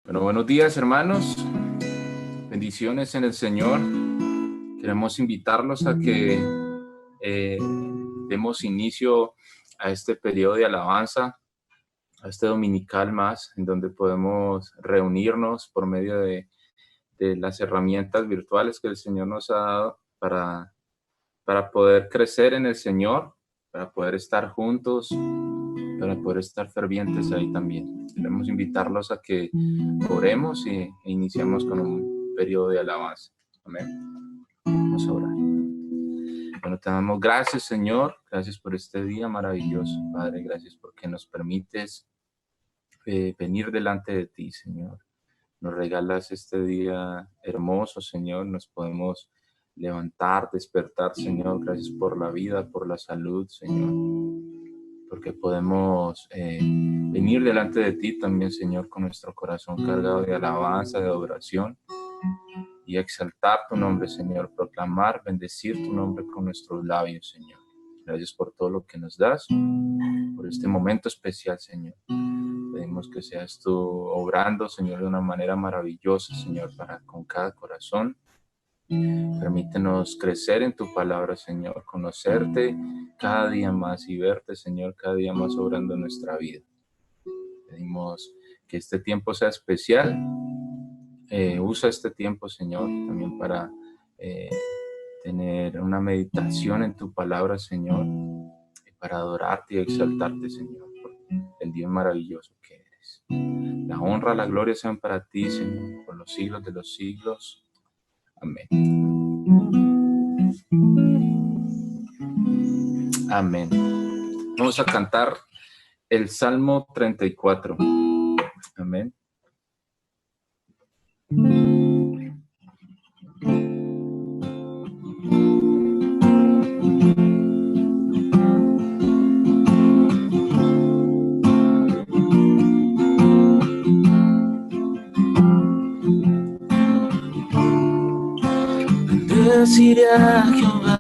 Bueno, buenos días, hermanos. Bendiciones en el Señor. Queremos invitarlos a que demos inicio a este periodo de alabanza, a este dominical más, en donde podemos reunirnos por medio de las herramientas virtuales que el Señor nos ha dado para poder crecer en el Señor, para poder estar juntos, para poder estar fervientes ahí también. Queremos invitarlos a que oremos e iniciemos con un periodo de alabanza. Amén. Vamos a orar. Bueno, te damos gracias, Señor. Gracias por este día maravilloso, Padre. Gracias porque nos permites venir delante de ti, Señor. Nos regalas este día hermoso, Señor. Nos podemos levantar, despertar, Señor. Gracias por la vida, por la salud, Señor. Porque podemos venir delante de ti también, Señor, con nuestro corazón cargado de alabanza, de adoración, y exaltar tu nombre, Señor, proclamar, bendecir tu nombre con nuestros labios, Señor. Gracias por todo lo que nos das, por este momento especial, Señor. Pedimos que seas tú obrando, Señor, de una manera maravillosa, Señor, para con cada corazón. Permítenos crecer en tu palabra, Señor, conocerte cada día más y verte, Señor, cada día más obrando en nuestra vida. Pedimos que este tiempo sea especial. Usa este tiempo, Señor, también para tener una meditación en tu palabra, Señor, y para adorarte y exaltarte, Señor, por el Dios maravilloso que eres. La honra, la gloria sean para ti, Señor, por los siglos de los siglos. Amén. Amén. Vamos a cantar el Salmo 34. Amén. Bendeciré a Jehová,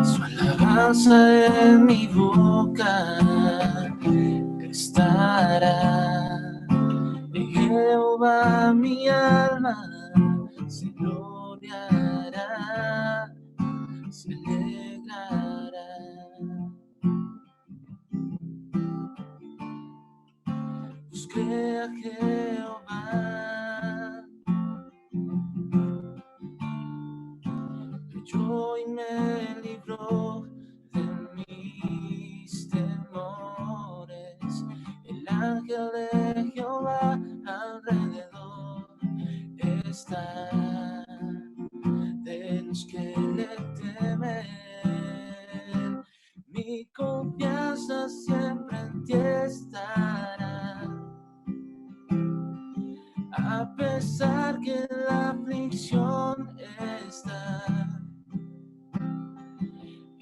su alabanza en mi boca estará. En Jehová mi alma se gloriará, se alegrará. Busqué a Jehová, yo y me libró de mis temores. El ángel de Jehová alrededor está de los que le temen. Mi confianza siempre en ti estará, a pesar que la aflicción está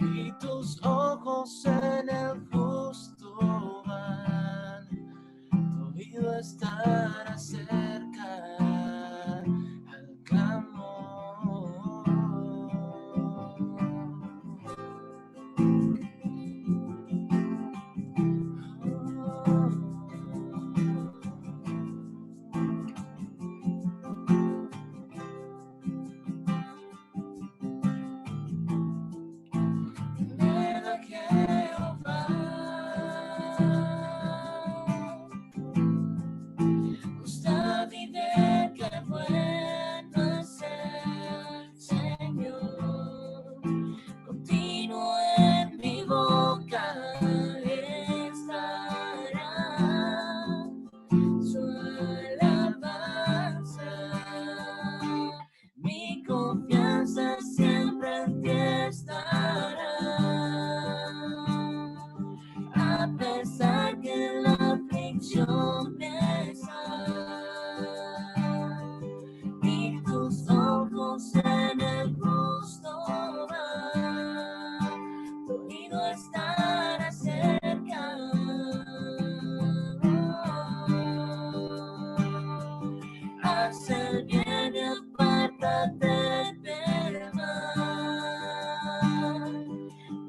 y tus ojos en el justo van, tu oído estará cerca al clamor.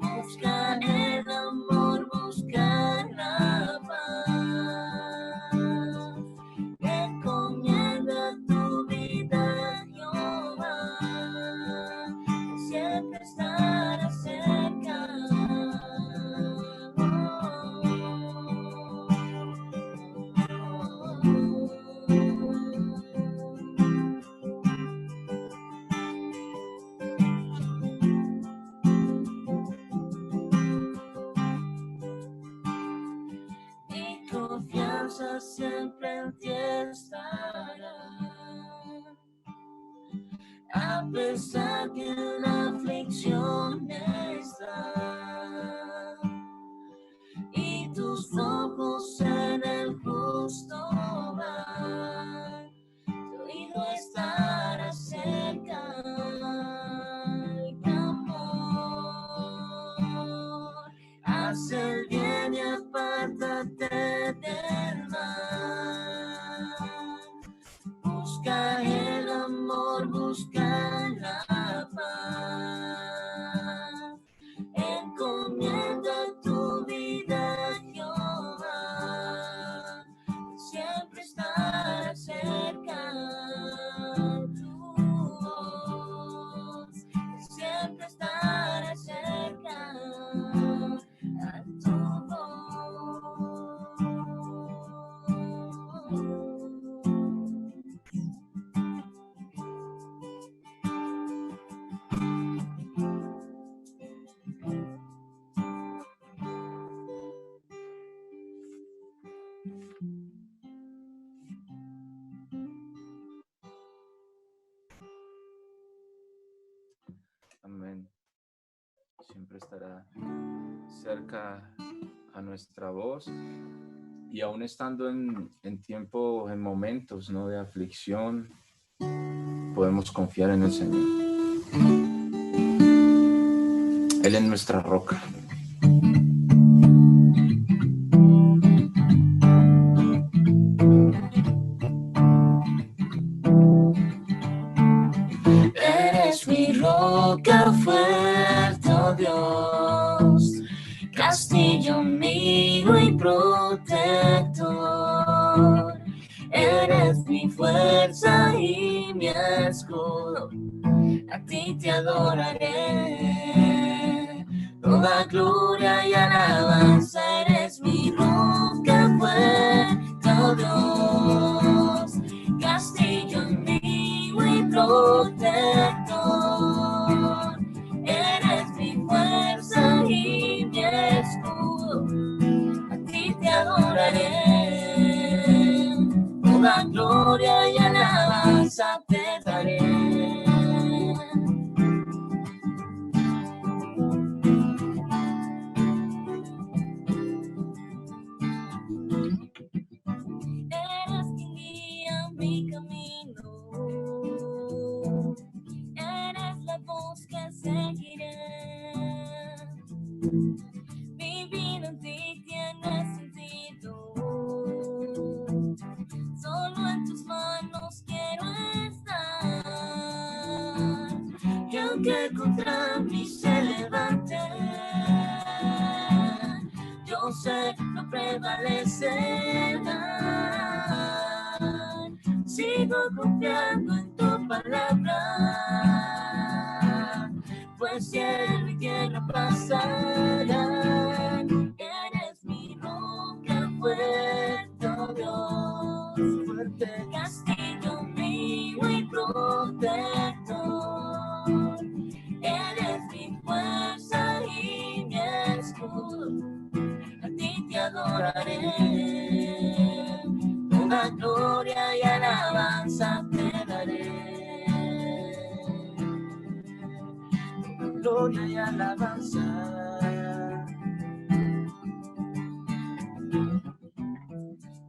Busca el amor, busca la paz. cosas siempre en ti estarán. A pesar que la aflicción está y tus ojos en el justo van, tu oído estará cerca. Y tu amor, haz el bien y apártate del mal. Busca el amor, busca la paz. Encomienda tu vida a Jehová, siempre estará cerca. Tu voz siempre estará cerca a tu voz. Amén. Siempre estará cerca a nuestra voz, y aún estando en tiempo, en momentos, ¿no?, de aflicción, podemos confiar en el Señor. Él es nuestra roca. Eres mi roca fuerte, oh Dios, castillo mío y protector. Eres mi fuerza y mi escudo, a ti te adoraré. Toda gloria y alabanza, eres mi roca fuerte, oh Dios, castillo mío y protector. Eres mi fuerza y mi escudo, a ti te adoraré. Toda gloria y alabanza te daré. Eres quien guía mi camino, eres la voz que seguiré. Mi vida en ti tiene sentido, solo en tus manos quiero estar. Y aunque contra mí se levante, yo sé que no prevalecerá. Sigo confiando en tu palabra, pues cielo y tierra pasarán. Eres mi roca fuerte, oh Dios, fuerte, castillo mío y protector. Eres mi fuerza y mi escudo, a ti te adoraré. Toda gloria y alabanza te daré. Toda gloria y alabanza.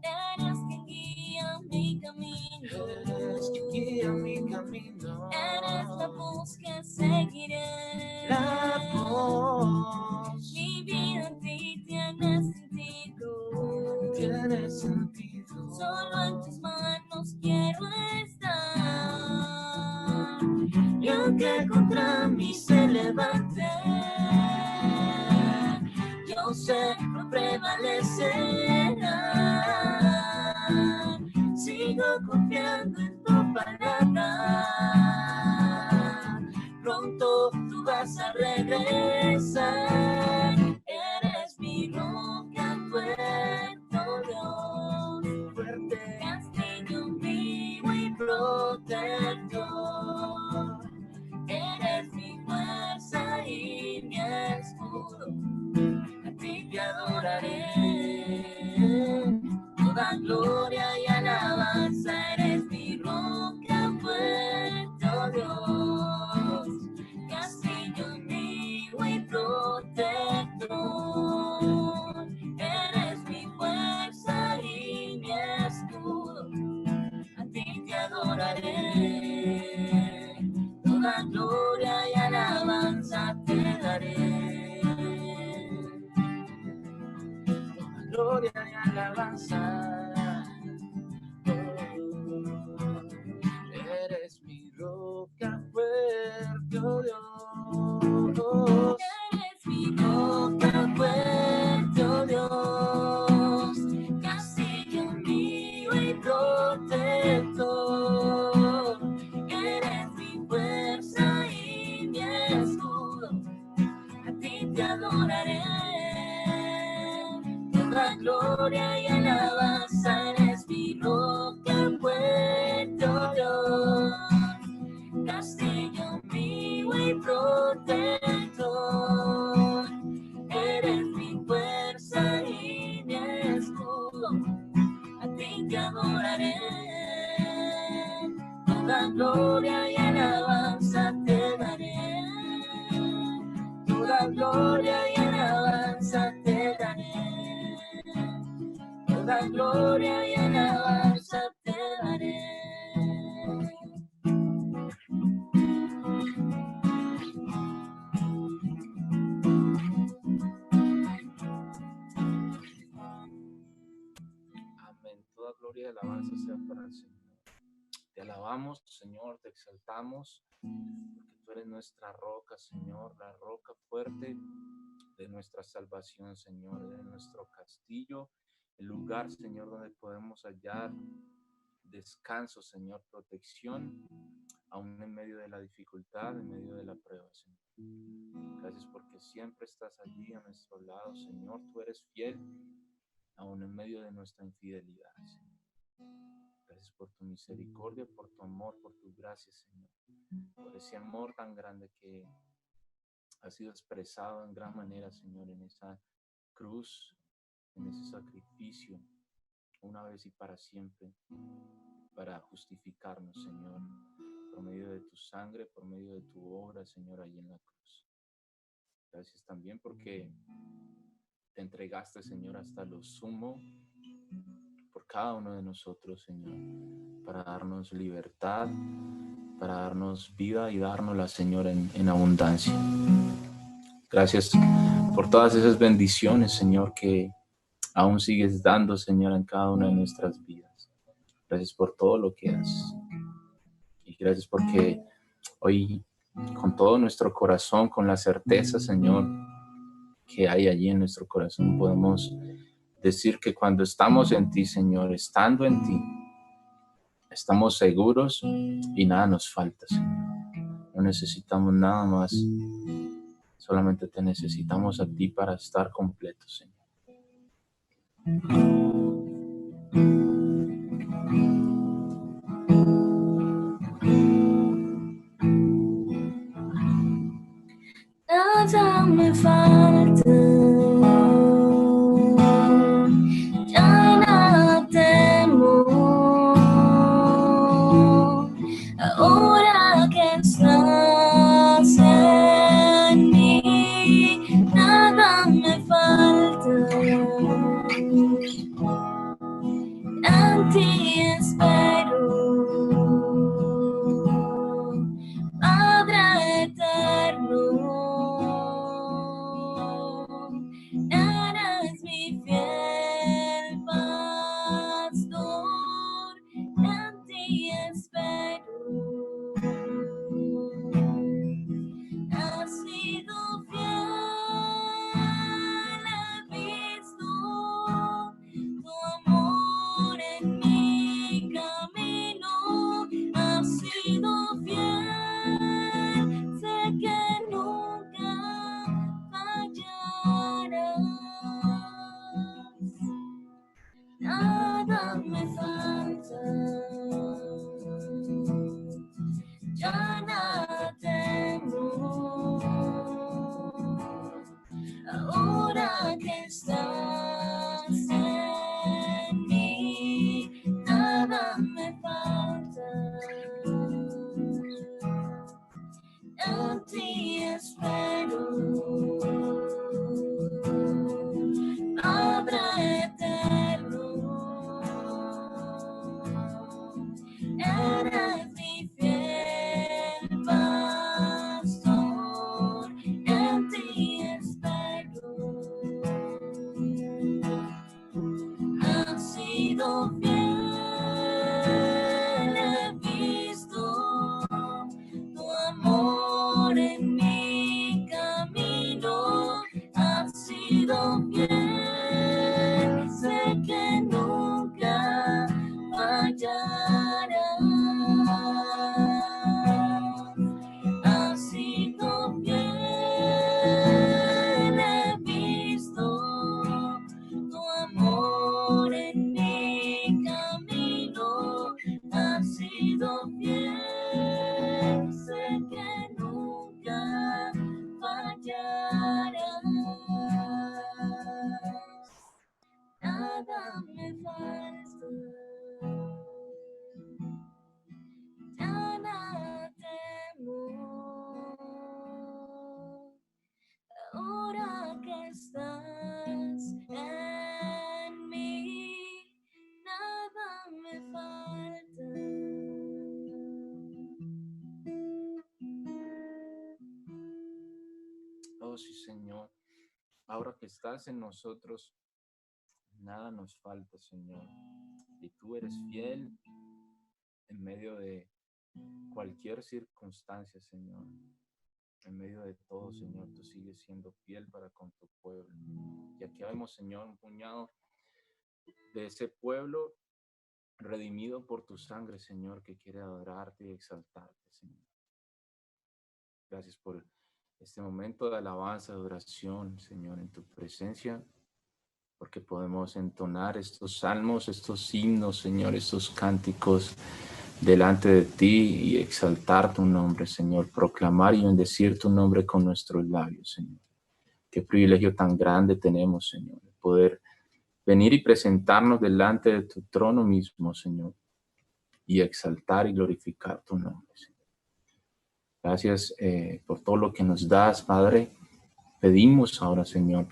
Eres quien guía mi camino. Eres quien guía mi camino. Eres la voz que seguiré. La voz. Mi vida en ti tiene sentido. Tiene sentido. Solo en tus manos quiero estar. Y aunque contra mí se levante, yo sé que no prevalecerá. Sigo confiando en tu palabra. Pronto tú vas a regresar. Eres mi roca fuerte, oh Dios, fuerte, castillo mío y protector. Eres mi fuerza y mi escudo, a ti te adoraré. toda gloria y alabanza, eres mi roca fuerte, oh Dios, castillo mío y protector, eres mi fuerza y mi escudo, a ti te adoraré, toda gloria y alabanza te daré. Gloria y alabanza, eres mi roca fuerte, oh Dios, eres mi roca fuerte, oh Dios, castillo mío y protector, eres mi fuerza y mi escudo, a ti te adoraré. Toda gloria y alabanza, eres mi roca fuerte, oh Dios, castillo mío y protector, eres mi fuerza y mi escudo, a ti te adoraré. Toda gloria y alabanza te daré, toda gloria y alabanza te daré. Toda gloria y alabanza te daré. Amén. Toda gloria y alabanza sea para el Señor. Te alabamos, Señor, te exaltamos, porque tú eres nuestra roca, Señor, la roca fuerte de nuestra salvación, Señor, de nuestro castillo, el lugar, Señor, donde podemos hallar descanso, Señor, protección, aún en medio de la dificultad, en medio de la prueba, Señor. Gracias porque siempre estás allí a nuestro lado, Señor, tú eres fiel, aún en medio de nuestra infidelidad, Señor. Gracias por tu misericordia, por tu amor, por tu gracia, Señor, por ese amor tan grande que ha sido expresado en gran manera, Señor, en esa cruz, en ese sacrificio, una vez y para siempre, para justificarnos, Señor, por medio de tu sangre, por medio de tu obra, Señor, allí en la cruz. Gracias también porque te entregaste, Señor, hasta lo sumo por cada uno de nosotros, Señor, para darnos libertad, para darnos vida y dárnosla, Señor, en abundancia. Gracias por todas esas bendiciones, Señor, que aún sigues dando, Señor, en cada una de nuestras vidas. Gracias por todo lo que haces. Y gracias porque hoy, con todo nuestro corazón, con la certeza, Señor, que hay allí en nuestro corazón, podemos decir que cuando estamos en ti, Señor, estando en ti, estamos seguros y nada nos falta, Señor. No necesitamos nada más. Solamente te necesitamos a ti para estar completos, Señor. Nada me falta, ya nada temo, ahora que estás en mí, nada me falta, en ti espero, Padre eterno, eres mi fiel pastor, en ti espero. Has sido fiel, he visto tu amor en mi camino. eterno. Eres mi fiel pastor, en ti espero. Has sido fiel, he visto tu amor en mi camino. Has sido fiel, sé que nunca fallarás. Has sido fiel, he visto tu amor en mi camino. Has sido fiel, sé que nunca fallarás. Nada me falta, ya nada temo. Ahora que estás en mí, nada me falta. Oh sí, Señor. Ahora que estás en nosotros, nada nos falta, Señor. Y tú eres fiel en medio de cualquier circunstancia, Señor. En medio de todo, Señor, tú sigues siendo fiel para con tu pueblo. Y aquí vemos, Señor, un puñado de ese pueblo redimido por tu sangre, Señor, que quiere adorarte y exaltarte, Señor. Gracias por este momento de alabanza, de oración, Señor, en tu presencia, porque podemos entonar estos salmos, estos himnos, Señor, estos cánticos delante de ti y exaltar tu nombre, Señor, proclamar y bendecir tu nombre con nuestros labios, Señor. Qué privilegio tan grande tenemos, Señor, de poder venir y presentarnos delante de tu trono mismo, Señor, y exaltar y glorificar tu nombre, Señor. Gracias por todo lo que nos das, Padre. Pedimos ahora, Señor,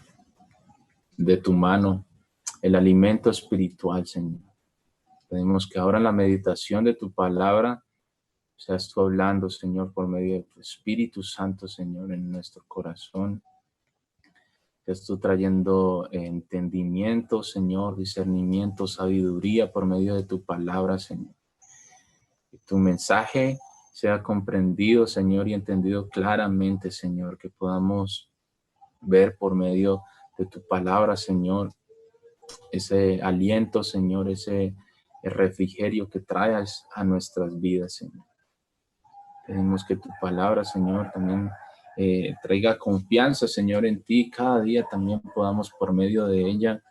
de tu mano el alimento espiritual, Señor. Pedimos que ahora en la meditación de tu palabra seas tú hablando, Señor, por medio de tu Espíritu Santo, Señor, en nuestro corazón. Seas tú trayendo entendimiento, Señor, discernimiento, sabiduría por medio de tu palabra, Señor. Que tu mensaje sea comprendido, Señor, y entendido claramente, Señor. Que podamos ver por medio de tu palabra, Señor, ese aliento, Señor, ese refrigerio que traes a nuestras vidas, Señor. Pedimos que tu palabra, Señor, también traiga confianza, Señor, en ti. Cada día también podamos, por medio de ella,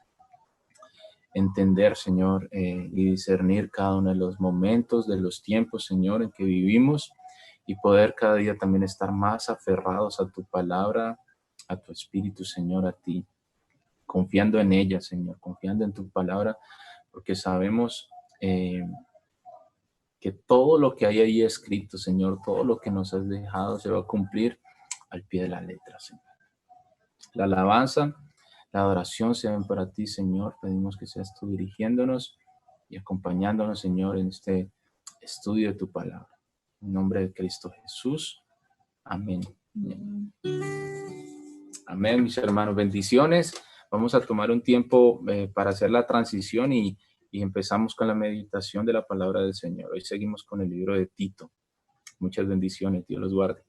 entender, Señor, y discernir cada uno de los momentos, de los tiempos, Señor, en que vivimos, y poder cada día también estar más aferrados a tu palabra, a tu Espíritu, Señor, a ti, confiando en ella, Señor, confiando en tu palabra, porque sabemos que todo lo que hay ahí escrito, Señor, todo lo que nos has dejado se va a cumplir al pie de la letra, Señor. La alabanza, la adoración sean para ti, Señor. Pedimos que seas tú dirigiéndonos y acompañándonos, Señor, en este estudio de tu palabra. En nombre de Cristo Jesús. Amén. Amén, mis hermanos. Bendiciones. Vamos a tomar un tiempo para hacer la transición y empezamos con la meditación de la palabra del Señor. Hoy seguimos con el libro de Tito. Muchas bendiciones. Dios los guarde.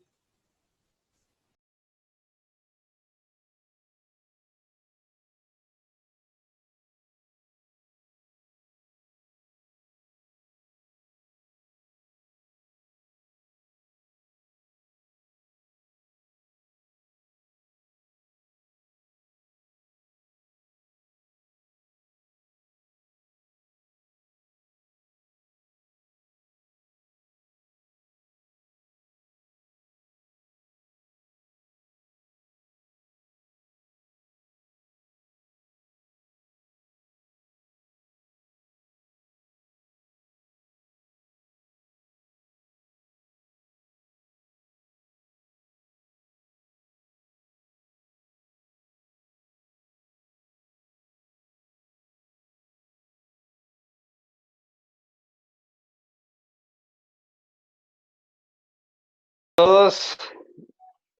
Todos,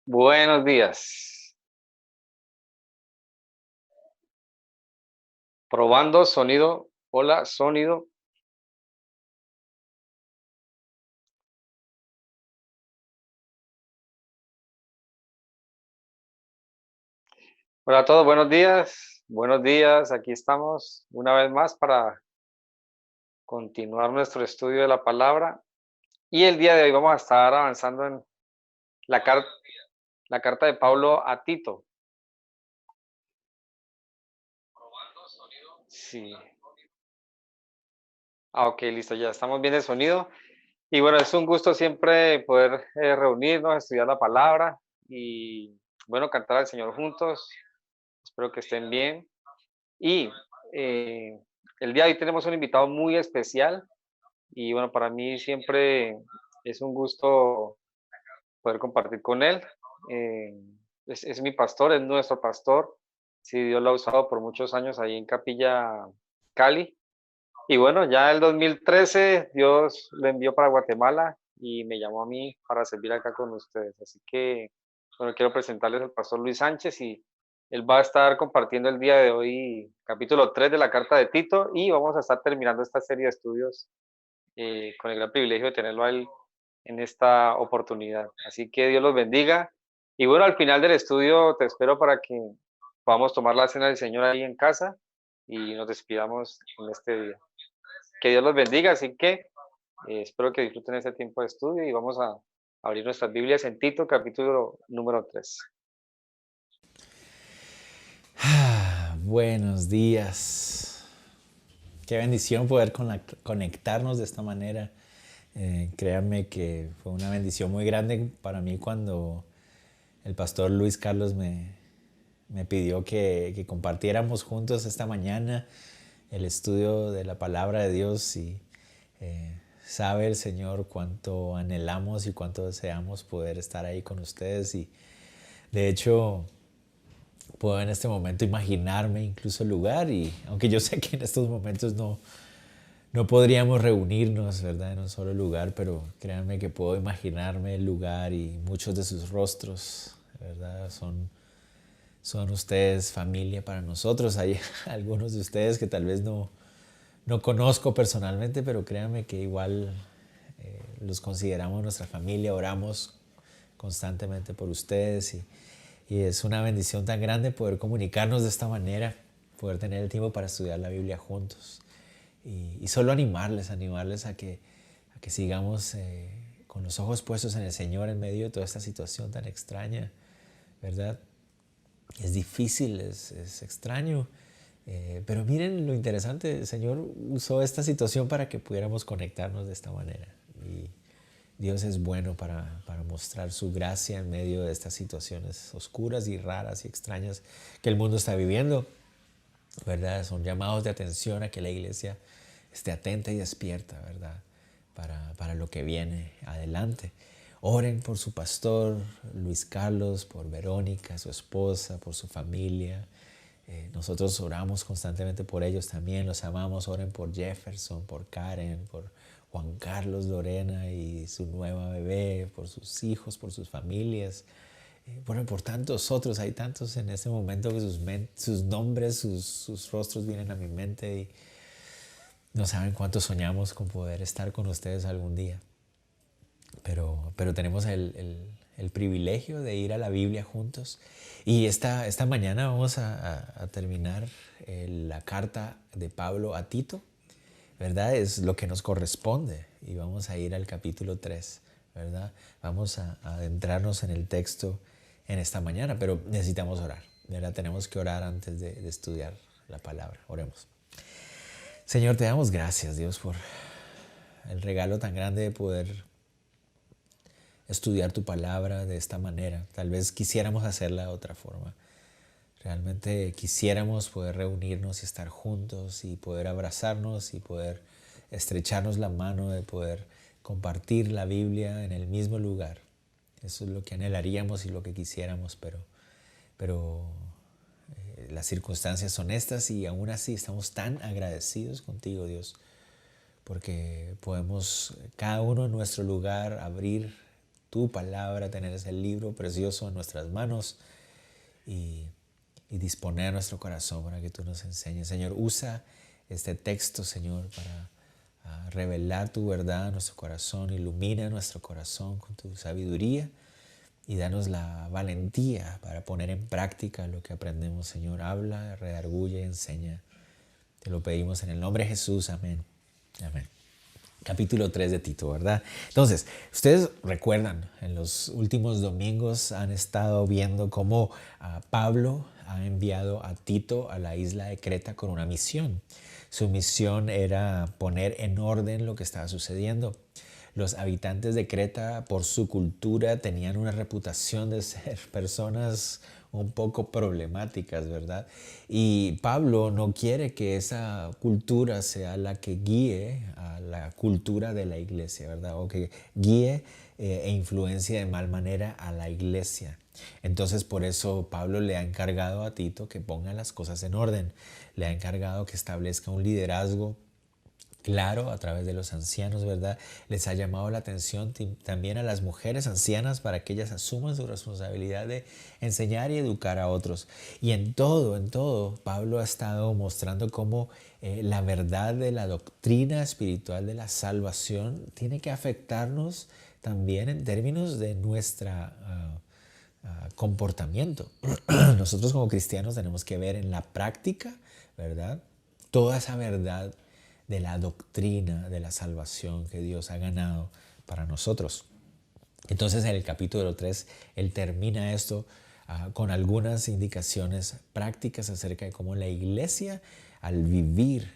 buenos días. Probando sonido. Hola, sonido. Hola a todos, buenos días. Buenos días, aquí estamos una vez más para continuar nuestro estudio de la palabra. Y el día de hoy vamos a estar avanzando en la carta de Pablo a Tito. Sí. Ok, listo, ya estamos bien de sonido. Y bueno, es un gusto siempre poder reunirnos, estudiar la palabra y bueno, cantar al Señor juntos. Espero que estén bien. Y el día de hoy tenemos un invitado muy especial y bueno, para mí siempre es un gusto poder compartir con él. Eh, es mi pastor, es nuestro pastor. Sí, Dios lo ha usado por muchos años ahí en Capilla Cali. Y bueno, ya el 2013 Dios lo envió para Guatemala y me llamó a mí para servir acá con ustedes. Así que, bueno, quiero presentarles al pastor Luis Sánchez y él va a estar compartiendo el día de hoy capítulo 3 de la carta de Tito y vamos a estar terminando esta serie de estudios con el gran privilegio de tenerlo a él en esta oportunidad. Así que Dios los bendiga. Y bueno, al final del estudio te espero para que podamos tomar la cena del Señor ahí en casa y nos despidamos en este día. Que Dios los bendiga, así que espero que disfruten este tiempo de estudio y vamos a abrir nuestras Biblias en Tito, capítulo número 3. Buenos días. Qué bendición poder conectarnos de esta manera. Créanme que fue una bendición muy grande para mí cuando el pastor Luis Carlos me pidió que compartiéramos juntos esta mañana el estudio de la palabra de Dios y sabe el Señor cuánto anhelamos y cuánto deseamos poder estar ahí con ustedes y de hecho puedo en este momento imaginarme incluso el lugar y aunque yo sé que en estos momentos no podríamos reunirnos, ¿verdad? En un solo lugar, pero créanme que puedo imaginarme el lugar y muchos de sus rostros, ¿verdad? Son ustedes familia para nosotros. Hay algunos de ustedes que tal vez no conozco personalmente, pero créanme que igual los consideramos nuestra familia, oramos constantemente por ustedes y es una bendición tan grande poder comunicarnos de esta manera, poder tener el tiempo para estudiar la Biblia juntos y solo animarles a que sigamos con los ojos puestos en el Señor en medio de toda esta situación tan extraña, ¿verdad? Es difícil, es extraño, pero miren lo interesante, el Señor usó esta situación para que pudiéramos conectarnos de esta manera y Dios es bueno para mostrar su gracia en medio de estas situaciones oscuras y raras y extrañas que el mundo está viviendo, ¿verdad? Son llamados de atención a que la iglesia esté atenta y despierta, ¿verdad? Para lo que viene adelante. Oren por su pastor Luis Carlos, por Verónica, su esposa, por su familia. Nosotros oramos constantemente por ellos también, los amamos. Oren por Jefferson, por Karen, por Juan Carlos, Lorena y su nueva bebé, por sus hijos, por sus familias. Bueno, por tantos otros, hay tantos en este momento que sus nombres, sus rostros vienen a mi mente y no saben cuánto soñamos con poder estar con ustedes algún día. Pero tenemos el privilegio de ir a la Biblia juntos. Y esta mañana vamos a terminar la carta de Pablo a Tito, ¿verdad? Es lo que nos corresponde. Y vamos a ir al capítulo 3, ¿verdad? Vamos a adentrarnos en el texto en esta mañana, pero necesitamos orar, ¿verdad? Tenemos que orar antes de estudiar la palabra. Oremos. Señor, te damos gracias, Dios, por el regalo tan grande de poder estudiar tu palabra de esta manera. Tal vez quisiéramos hacerla de otra forma. Realmente quisiéramos poder reunirnos y estar juntos y poder abrazarnos y poder estrecharnos la mano, de poder compartir la Biblia en el mismo lugar. Eso es lo que anhelaríamos y lo que quisiéramos, pero las circunstancias son estas y aún así estamos tan agradecidos contigo, Dios, porque podemos cada uno en nuestro lugar abrir tu palabra, tener ese libro precioso en nuestras manos y disponer nuestro corazón para que tú nos enseñes. Señor, usa este texto, Señor, para revelar tu verdad a nuestro corazón, ilumina nuestro corazón con tu sabiduría y danos la valentía para poner en práctica lo que aprendemos, Señor. Habla, redarguye, enseña. Te lo pedimos en el nombre de Jesús. Amén. Amén. Capítulo 3 de Tito, ¿verdad? Entonces, ustedes recuerdan, en los últimos domingos han estado viendo cómo Pablo ha enviado a Tito a la isla de Creta con una misión. Su misión era poner en orden lo que estaba sucediendo. Los habitantes de Creta, por su cultura, tenían una reputación de ser personas un poco problemáticas, ¿verdad? Y Pablo no quiere que esa cultura sea la que guíe a la cultura de la iglesia, ¿verdad? O que guíe e influencie de mal manera a la iglesia. Entonces, por eso Pablo le ha encargado a Tito que ponga las cosas en orden. Le ha encargado que establezca un liderazgo claro a través de los ancianos, ¿verdad? Les ha llamado la atención también a las mujeres ancianas para que ellas asuman su responsabilidad de enseñar y educar a otros. Y en todo, Pablo ha estado mostrando cómo la verdad de la doctrina espiritual de la salvación tiene que afectarnos también en términos de nuestra comportamiento. Nosotros como cristianos tenemos que ver en la práctica, ¿verdad? Toda esa verdad de la doctrina de la salvación que Dios ha ganado para nosotros. Entonces en el capítulo 3 él termina esto con algunas indicaciones prácticas acerca de cómo la iglesia al vivir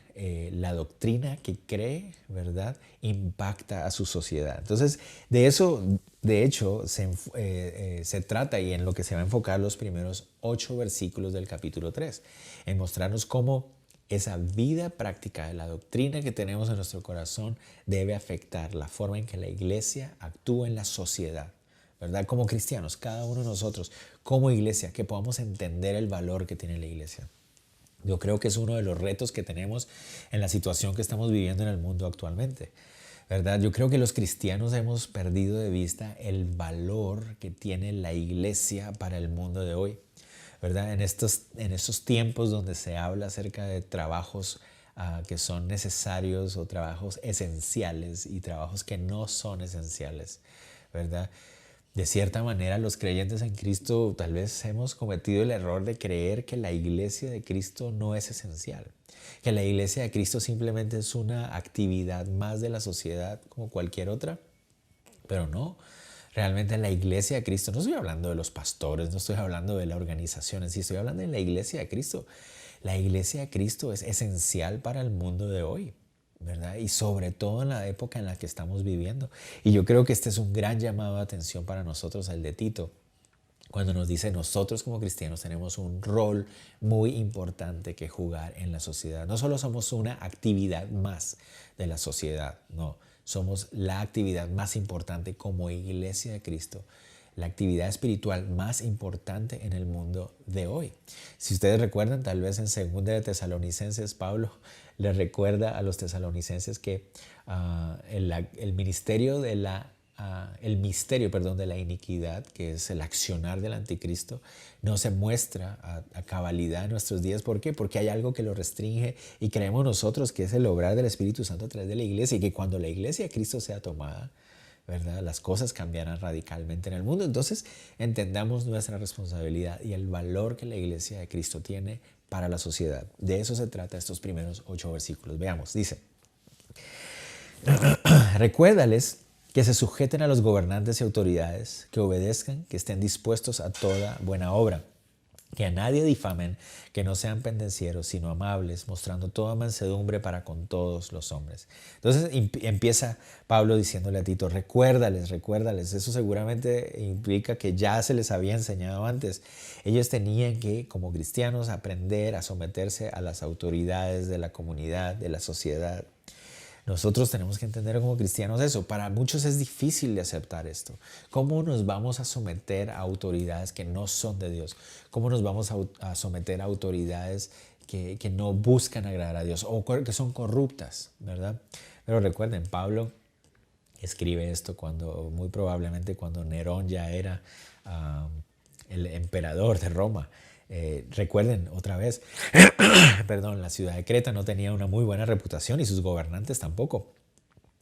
la doctrina que cree, ¿verdad?, impacta a su sociedad. Entonces de eso, de hecho, se trata y en lo que se va a enfocar los primeros 8 versículos del capítulo 3, en mostrarnos cómo esa vida práctica de la doctrina que tenemos en nuestro corazón debe afectar la forma en que la iglesia actúa en la sociedad, ¿verdad? Como cristianos, cada uno de nosotros, como iglesia, que podamos entender el valor que tiene la iglesia. Yo creo que es uno de los retos que tenemos en la situación que estamos viviendo en el mundo actualmente, ¿verdad? Yo creo que los cristianos hemos perdido de vista el valor que tiene la iglesia para el mundo de hoy, ¿verdad? En estos tiempos donde se habla acerca de trabajos que son necesarios o trabajos esenciales y trabajos que no son esenciales, ¿verdad? De cierta manera, los creyentes en Cristo tal vez hemos cometido el error de creer que la iglesia de Cristo no es esencial, que la iglesia de Cristo simplemente es una actividad más de la sociedad como cualquier otra, pero no. Realmente la iglesia de Cristo, no estoy hablando de los pastores, no estoy hablando de la organización en sí, estoy hablando de la iglesia de Cristo. La iglesia de Cristo es esencial para el mundo de hoy, ¿verdad? Y sobre todo en la época en la que estamos viviendo. Y yo creo que este es un gran llamado de atención para nosotros, el de Tito, cuando nos dice nosotros como cristianos tenemos un rol muy importante que jugar en la sociedad. No solo somos una actividad más de la sociedad, no. Somos la actividad más importante como iglesia de Cristo, la actividad espiritual más importante en el mundo de hoy. Si ustedes recuerdan, tal vez en 2 de Tesalonicenses, Pablo les recuerda a los tesalonicenses que el misterio de el misterio de la iniquidad, que es el accionar del anticristo, no se muestra a cabalidad en nuestros días. ¿Por qué? Porque hay algo que lo restringe y creemos nosotros que es el obrar del Espíritu Santo a través de la iglesia, y que cuando la iglesia de Cristo sea tomada, ¿verdad?, las cosas cambiarán radicalmente en el mundo. Entonces entendamos nuestra responsabilidad y el valor que la iglesia de Cristo tiene para la sociedad. De eso se trata estos primeros 8 versículos. Veamos, dice: recuérdales que se sujeten a los gobernantes y autoridades, que obedezcan, que estén dispuestos a toda buena obra, que a nadie difamen, que no sean pendencieros, sino amables, mostrando toda mansedumbre para con todos los hombres. Entonces empieza Pablo diciéndole a Tito, recuérdales. Eso seguramente implica que ya se les había enseñado antes. Ellos tenían que, como cristianos, aprender a someterse a las autoridades de la comunidad, de la sociedad. Nosotros tenemos que entender como cristianos eso. Para muchos es difícil de aceptar esto. ¿Cómo nos vamos a someter a autoridades que no son de Dios? ¿Cómo nos vamos a someter a autoridades que no buscan agradar a Dios o que son corruptas, ¿verdad? Pero recuerden, Pablo escribe esto cuando, muy probablemente cuando Nerón ya era el emperador de Roma. Recuerden otra vez, perdón, la ciudad de Creta no tenía una muy buena reputación y sus gobernantes tampoco.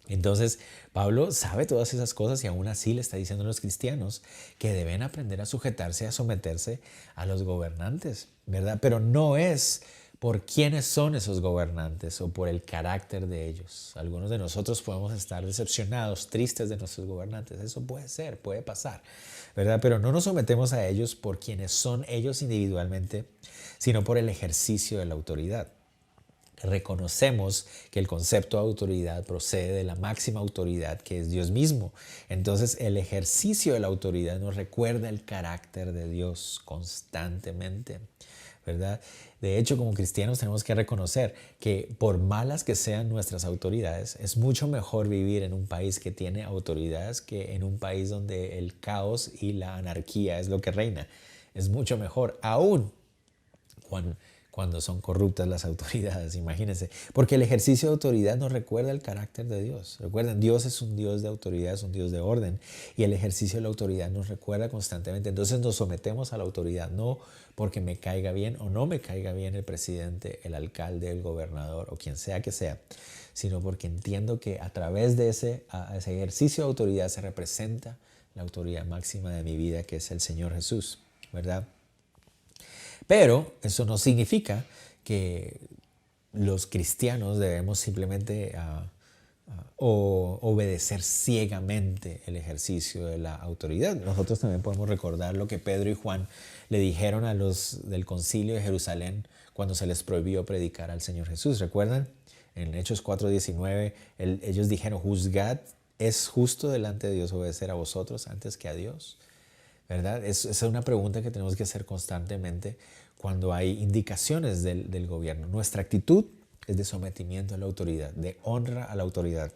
Entonces, Pablo sabe todas esas cosas y aún así le está diciendo a los cristianos que deben aprender a sujetarse, a someterse a los gobernantes, ¿verdad? Pero no es por quiénes son esos gobernantes o por el carácter de ellos. Algunos de nosotros podemos estar decepcionados, tristes de nuestros gobernantes. Eso puede ser, puede pasar, ¿verdad? Pero no nos sometemos a ellos por quienes son ellos individualmente, sino por el ejercicio de la autoridad. Reconocemos que el concepto de autoridad procede de la máxima autoridad que es Dios mismo. Entonces el ejercicio de la autoridad nos recuerda el carácter de Dios constantemente, ¿verdad? De hecho, como cristianos tenemos que reconocer que por malas que sean nuestras autoridades, es mucho mejor vivir en un país que tiene autoridades que en un país donde el caos y la anarquía es lo que reina. Es mucho mejor, aún cuando son corruptas las autoridades, imagínense. Porque el ejercicio de autoridad nos recuerda el carácter de Dios. Recuerden, Dios es un Dios de autoridad, es un Dios de orden. Y el ejercicio de la autoridad nos recuerda constantemente. Entonces nos sometemos a la autoridad, no porque me caiga bien o no me caiga bien el presidente, el alcalde, el gobernador o quien sea que sea, sino porque entiendo que a través de ese ejercicio de autoridad se representa la autoridad máxima de mi vida, que es el Señor Jesús, ¿verdad? Pero eso no significa que los cristianos debemos simplemente obedecer ciegamente el ejercicio de la autoridad. Nosotros también podemos recordar lo que Pedro y Juan le dijeron a los del concilio de Jerusalén cuando se les prohibió predicar al Señor Jesús. ¿Recuerdan? En Hechos 4:19 ellos dijeron: juzgad, es justo delante de Dios obedecer a vosotros antes que a Dios, ¿verdad? Esa es una pregunta que tenemos que hacer constantemente cuando hay indicaciones del gobierno. Nuestra actitud es de sometimiento a la autoridad, de honra a la autoridad.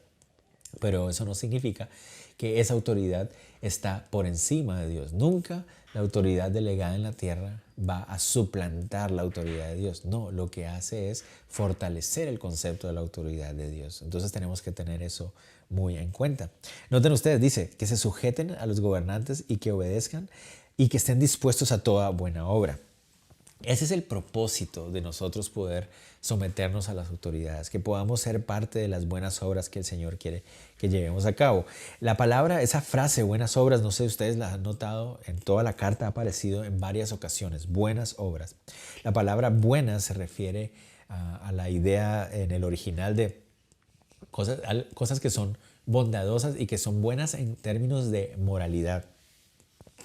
Pero eso no significa que esa autoridad está por encima de Dios. Nunca la autoridad delegada en la tierra va a suplantar la autoridad de Dios. No, lo que hace es fortalecer el concepto de la autoridad de Dios. Entonces tenemos que tener eso muy en cuenta. Noten ustedes, dice, que se sujeten a los gobernantes y que obedezcan y que estén dispuestos a toda buena obra. Ese es el propósito de nosotros poder someternos a las autoridades, que podamos ser parte de las buenas obras que el Señor quiere que llevemos a cabo. La palabra, esa frase, buenas obras, no sé si ustedes la han notado, en toda la carta ha aparecido en varias ocasiones, buenas obras. La palabra buena se refiere a la idea en el original de cosas que son bondadosas y que son buenas en términos de moralidad.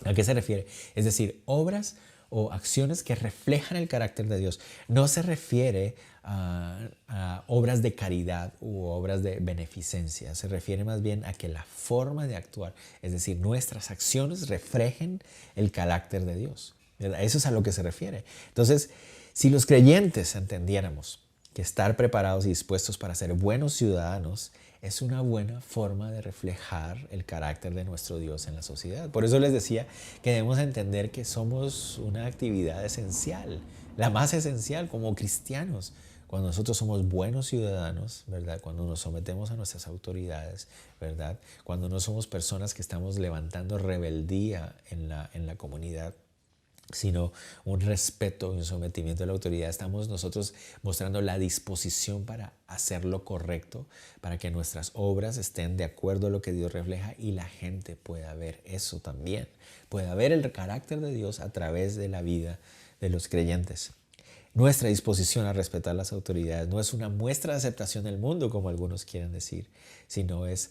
¿A qué se refiere? Es decir, obras o acciones que reflejan el carácter de Dios. No se refiere a obras de caridad u obras de beneficencia. Se refiere más bien a que la forma de actuar, es decir, nuestras acciones reflejen el carácter de Dios, ¿verdad? Eso es a lo que se refiere. Entonces, si los creyentes entendiéramos que estar preparados y dispuestos para ser buenos ciudadanos es una buena forma de reflejar el carácter de nuestro Dios en la sociedad. Por eso les decía que debemos entender que somos una actividad esencial, la más esencial como cristianos. Cuando nosotros somos buenos ciudadanos, ¿verdad? Cuando nos sometemos a nuestras autoridades, ¿verdad? Cuando no somos personas que estamos levantando rebeldía en la comunidad, sino un respeto y un sometimiento a la autoridad. Estamos nosotros mostrando la disposición para hacer lo correcto, para que nuestras obras estén de acuerdo a lo que Dios refleja y la gente pueda ver eso también. Pueda ver el carácter de Dios a través de la vida de los creyentes. Nuestra disposición a respetar las autoridades no es una muestra de aceptación del mundo, como algunos quieren decir, sino es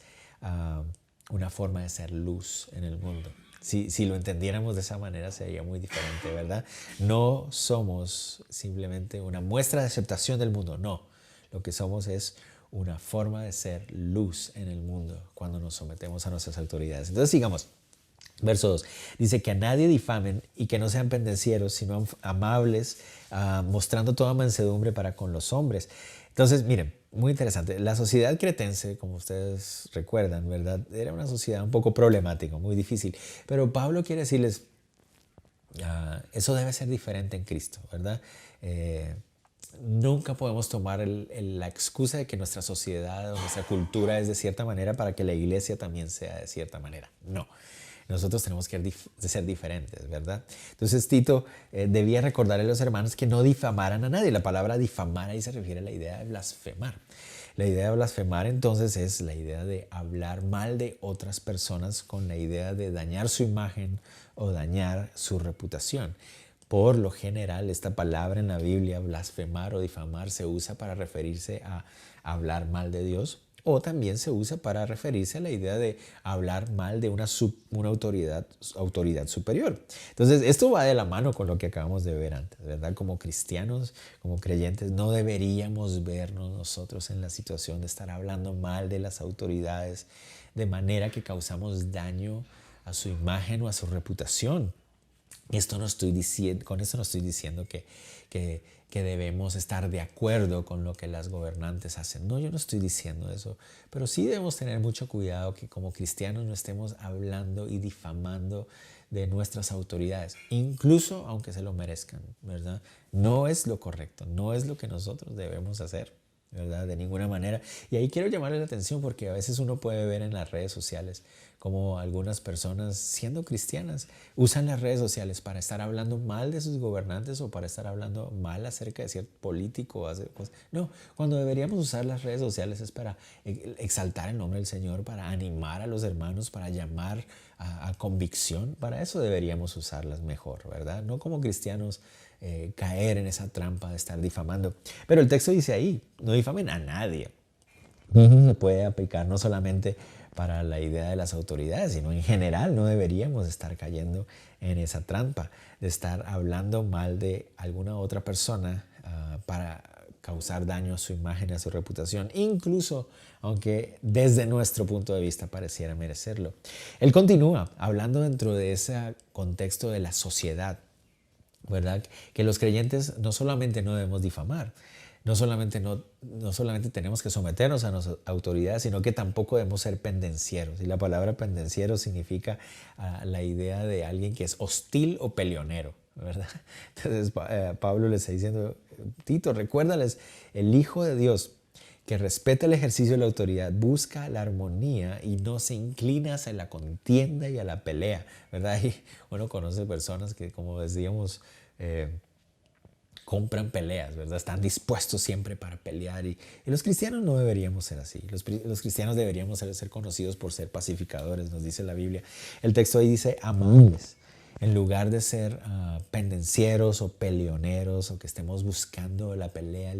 una forma de ser luz en el mundo. Si lo entendiéramos de esa manera sería muy diferente, ¿verdad? No somos simplemente una muestra de aceptación del mundo, no. Lo que somos es una forma de ser luz en el mundo cuando nos sometemos a nuestras autoridades. Entonces sigamos. Verso 2. Dice que a nadie difamen y que no sean pendencieros, sino amables, mostrando toda mansedumbre para con los hombres. Entonces, miren, muy interesante. La sociedad cretense, como ustedes recuerdan, ¿verdad? Era una sociedad un poco problemática, muy difícil. Pero Pablo quiere decirles, eso debe ser diferente en Cristo, ¿verdad? nunca podemos tomar la excusa de que nuestra sociedad o nuestra cultura es de cierta manera para que la iglesia también sea de cierta manera. No. Nosotros tenemos que ser diferentes, ¿verdad? Entonces Tito debía recordarle a los hermanos que no difamaran a nadie. La palabra difamar ahí se refiere a la idea de blasfemar. La idea de blasfemar entonces es la idea de hablar mal de otras personas con la idea de dañar su imagen o dañar su reputación. Por lo general, esta palabra en la Biblia, blasfemar o difamar, se usa para referirse a hablar mal de Dios, o también se usa para referirse a la idea de hablar mal de una autoridad superior. Entonces, esto va de la mano con lo que acabamos de ver antes, ¿verdad? Como cristianos, como creyentes, no deberíamos vernos nosotros en la situación de estar hablando mal de las autoridades de manera que causamos daño a su imagen o a su reputación. Con esto no estoy diciendo que debemos estar de acuerdo con lo que las gobernantes hacen. No, yo no estoy diciendo eso. Pero sí debemos tener mucho cuidado que como cristianos no estemos hablando y difamando de nuestras autoridades, incluso aunque se lo merezcan, ¿verdad? No es lo correcto, no es lo que nosotros debemos hacer, ¿verdad? De ninguna manera. Y ahí quiero llamarle la atención porque a veces uno puede ver en las redes sociales como algunas personas, siendo cristianas, usan las redes sociales para estar hablando mal de sus gobernantes o para estar hablando mal acerca de cierto político. No, cuando deberíamos usar las redes sociales es para exaltar el nombre del Señor, para animar a los hermanos, para llamar a convicción. Para eso deberíamos usarlas mejor, ¿verdad? No como cristianos caer en esa trampa de estar difamando. Pero el texto dice ahí, no difamen a nadie. Se puede aplicar no solamente para la idea de las autoridades, sino en general no deberíamos estar cayendo en esa trampa de estar hablando mal de alguna otra persona para causar daño a su imagen y a su reputación, incluso aunque desde nuestro punto de vista pareciera merecerlo. Él continúa hablando dentro de ese contexto de la sociedad, ¿verdad? Que los creyentes no solamente no debemos difamar, no solamente tenemos que someternos a nuestras autoridades, sino que tampoco debemos ser pendencieros. Y la palabra pendenciero significa la idea de alguien que es hostil o peleonero, ¿verdad? Entonces Pablo le está diciendo, Tito, recuérdales, el Hijo de Dios que respeta el ejercicio de la autoridad, busca la armonía y no se inclina hacia la contienda y a la pelea, ¿verdad? Y uno conoce personas que, como decíamos, compran peleas, ¿verdad? Están dispuestos siempre para pelear y los cristianos no deberíamos ser así. Los cristianos deberíamos ser conocidos por ser pacificadores, nos dice la Biblia. El texto ahí dice amables, en lugar de ser pendencieros o peleoneros o que estemos buscando la pelea,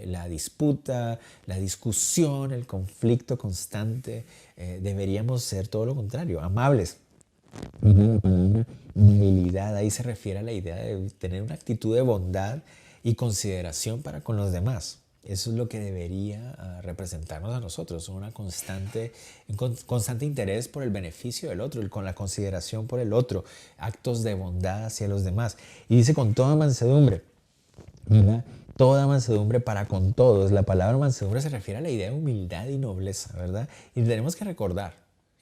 la disputa, la discusión, el conflicto constante. Deberíamos ser todo lo contrario, amables. Amabilidad, ahí se refiere a la idea de tener una actitud de bondad y consideración para con los demás. Eso es lo que debería representarnos a nosotros, un constante interés por el beneficio del otro, con la consideración por el otro, actos de bondad hacia los demás. Y dice con toda mansedumbre, ¿verdad? Toda mansedumbre para con todos. La palabra mansedumbre se refiere a la idea de humildad y nobleza, ¿verdad? Y tenemos que recordar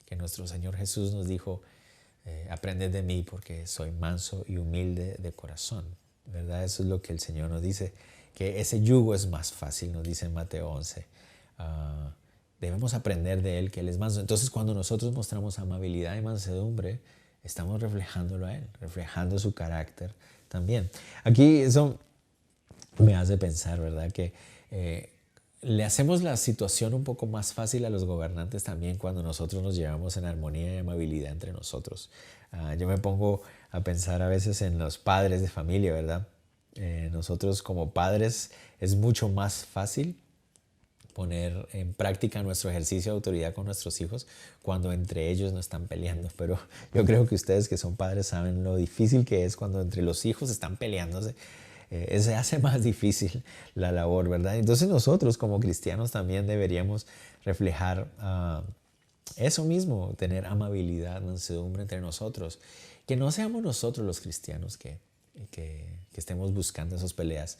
que nuestro Señor Jesús nos dijo, aprended de mí porque soy manso y humilde de corazón, ¿verdad? Eso es lo que el Señor nos dice, que ese yugo es más fácil, nos dice en Mateo 11. Debemos aprender de Él, que Él es manso. Entonces, cuando nosotros mostramos amabilidad y mansedumbre, estamos reflejándolo a Él, reflejando su carácter también. Aquí eso me hace pensar, ¿verdad? Que le hacemos la situación un poco más fácil a los gobernantes también cuando nosotros nos llevamos en armonía y amabilidad entre nosotros. Yo me pongo a pensar a veces en los padres de familia, ¿verdad? Nosotros como padres es mucho más fácil poner en práctica nuestro ejercicio de autoridad con nuestros hijos cuando entre ellos no están peleando. Pero yo creo que ustedes que son padres saben lo difícil que es cuando entre los hijos están peleándose. Se hace más difícil la labor, ¿verdad? Entonces nosotros como cristianos también deberíamos reflejar eso mismo, tener amabilidad, mansedumbre entre nosotros. Que no seamos nosotros los cristianos que estemos buscando esas peleas.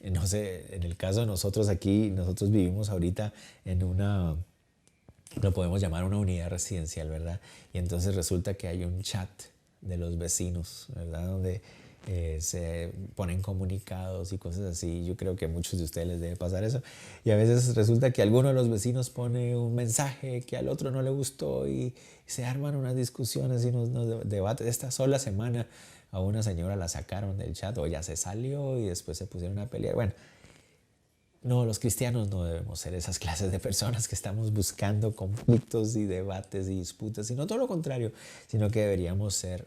No sé, en el caso de nosotros aquí, nosotros vivimos ahorita en lo podemos llamar una unidad residencial, ¿verdad? Y entonces resulta que hay un chat de los vecinos, ¿verdad? Donde se ponen comunicados y cosas así. Yo creo que a muchos de ustedes les debe pasar eso. Y a veces resulta que alguno de los vecinos pone un mensaje que al otro no le gustó y se arman unas discusiones y unos debates. Esta sola semana a una señora la sacaron del chat o ya se salió y después se pusieron a pelear. Bueno, no, los cristianos no debemos ser esas clases de personas que estamos buscando conflictos y debates y disputas, sino todo lo contrario, sino que deberíamos ser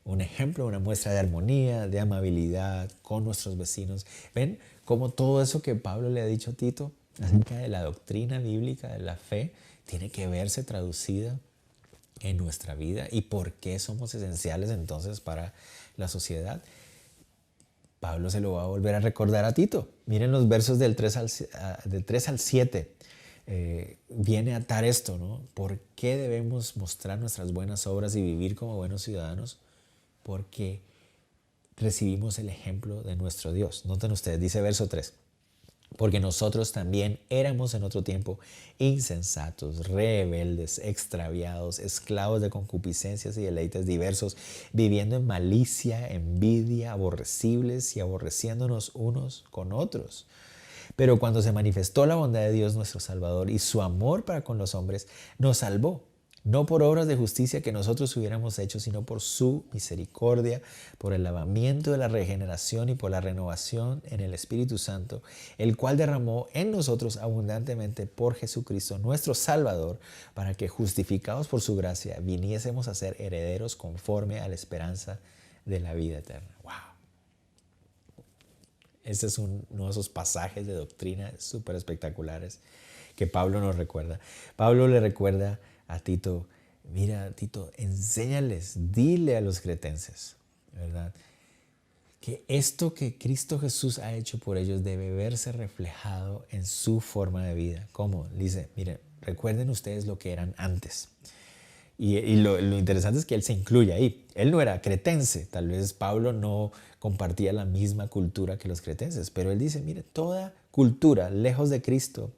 un ejemplo, una muestra de armonía, de amabilidad con nuestros vecinos. ¿Ven cómo todo eso que Pablo le ha dicho a Tito acerca de la doctrina bíblica, de la fe, tiene que verse traducida en nuestra vida y por qué somos esenciales entonces para la sociedad? Pablo se lo va a volver a recordar a Tito. Miren los versos del 3 al 7. Viene a atar esto, ¿no? ¿Por qué debemos mostrar nuestras buenas obras y vivir como buenos ciudadanos? Porque recibimos el ejemplo de nuestro Dios. Noten ustedes, dice verso 3. Porque nosotros también éramos en otro tiempo insensatos, rebeldes, extraviados, esclavos de concupiscencias y deleites diversos, viviendo en malicia, envidia, aborrecibles y aborreciéndonos unos con otros. Pero cuando se manifestó la bondad de Dios nuestro Salvador y su amor para con los hombres, nos salvó. No por obras de justicia que nosotros hubiéramos hecho, sino por su misericordia, por el lavamiento de la regeneración y por la renovación en el Espíritu Santo, el cual derramó en nosotros abundantemente por Jesucristo, nuestro Salvador, para que, justificados por su gracia, viniésemos a ser herederos conforme a la esperanza de la vida eterna. ¡Wow! Este es uno de esos pasajes de doctrina súper espectaculares que Pablo nos recuerda. Pablo le recuerda a Tito, mira Tito, enséñales, dile a los cretenses, ¿verdad? Que esto que Cristo Jesús ha hecho por ellos debe verse reflejado en su forma de vida. ¿Cómo? Dice, miren, recuerden ustedes lo que eran antes. Y lo interesante es que él se incluye ahí. Él no era cretense, tal vez Pablo no compartía la misma cultura que los cretenses, pero él dice, mire, toda cultura lejos de Cristo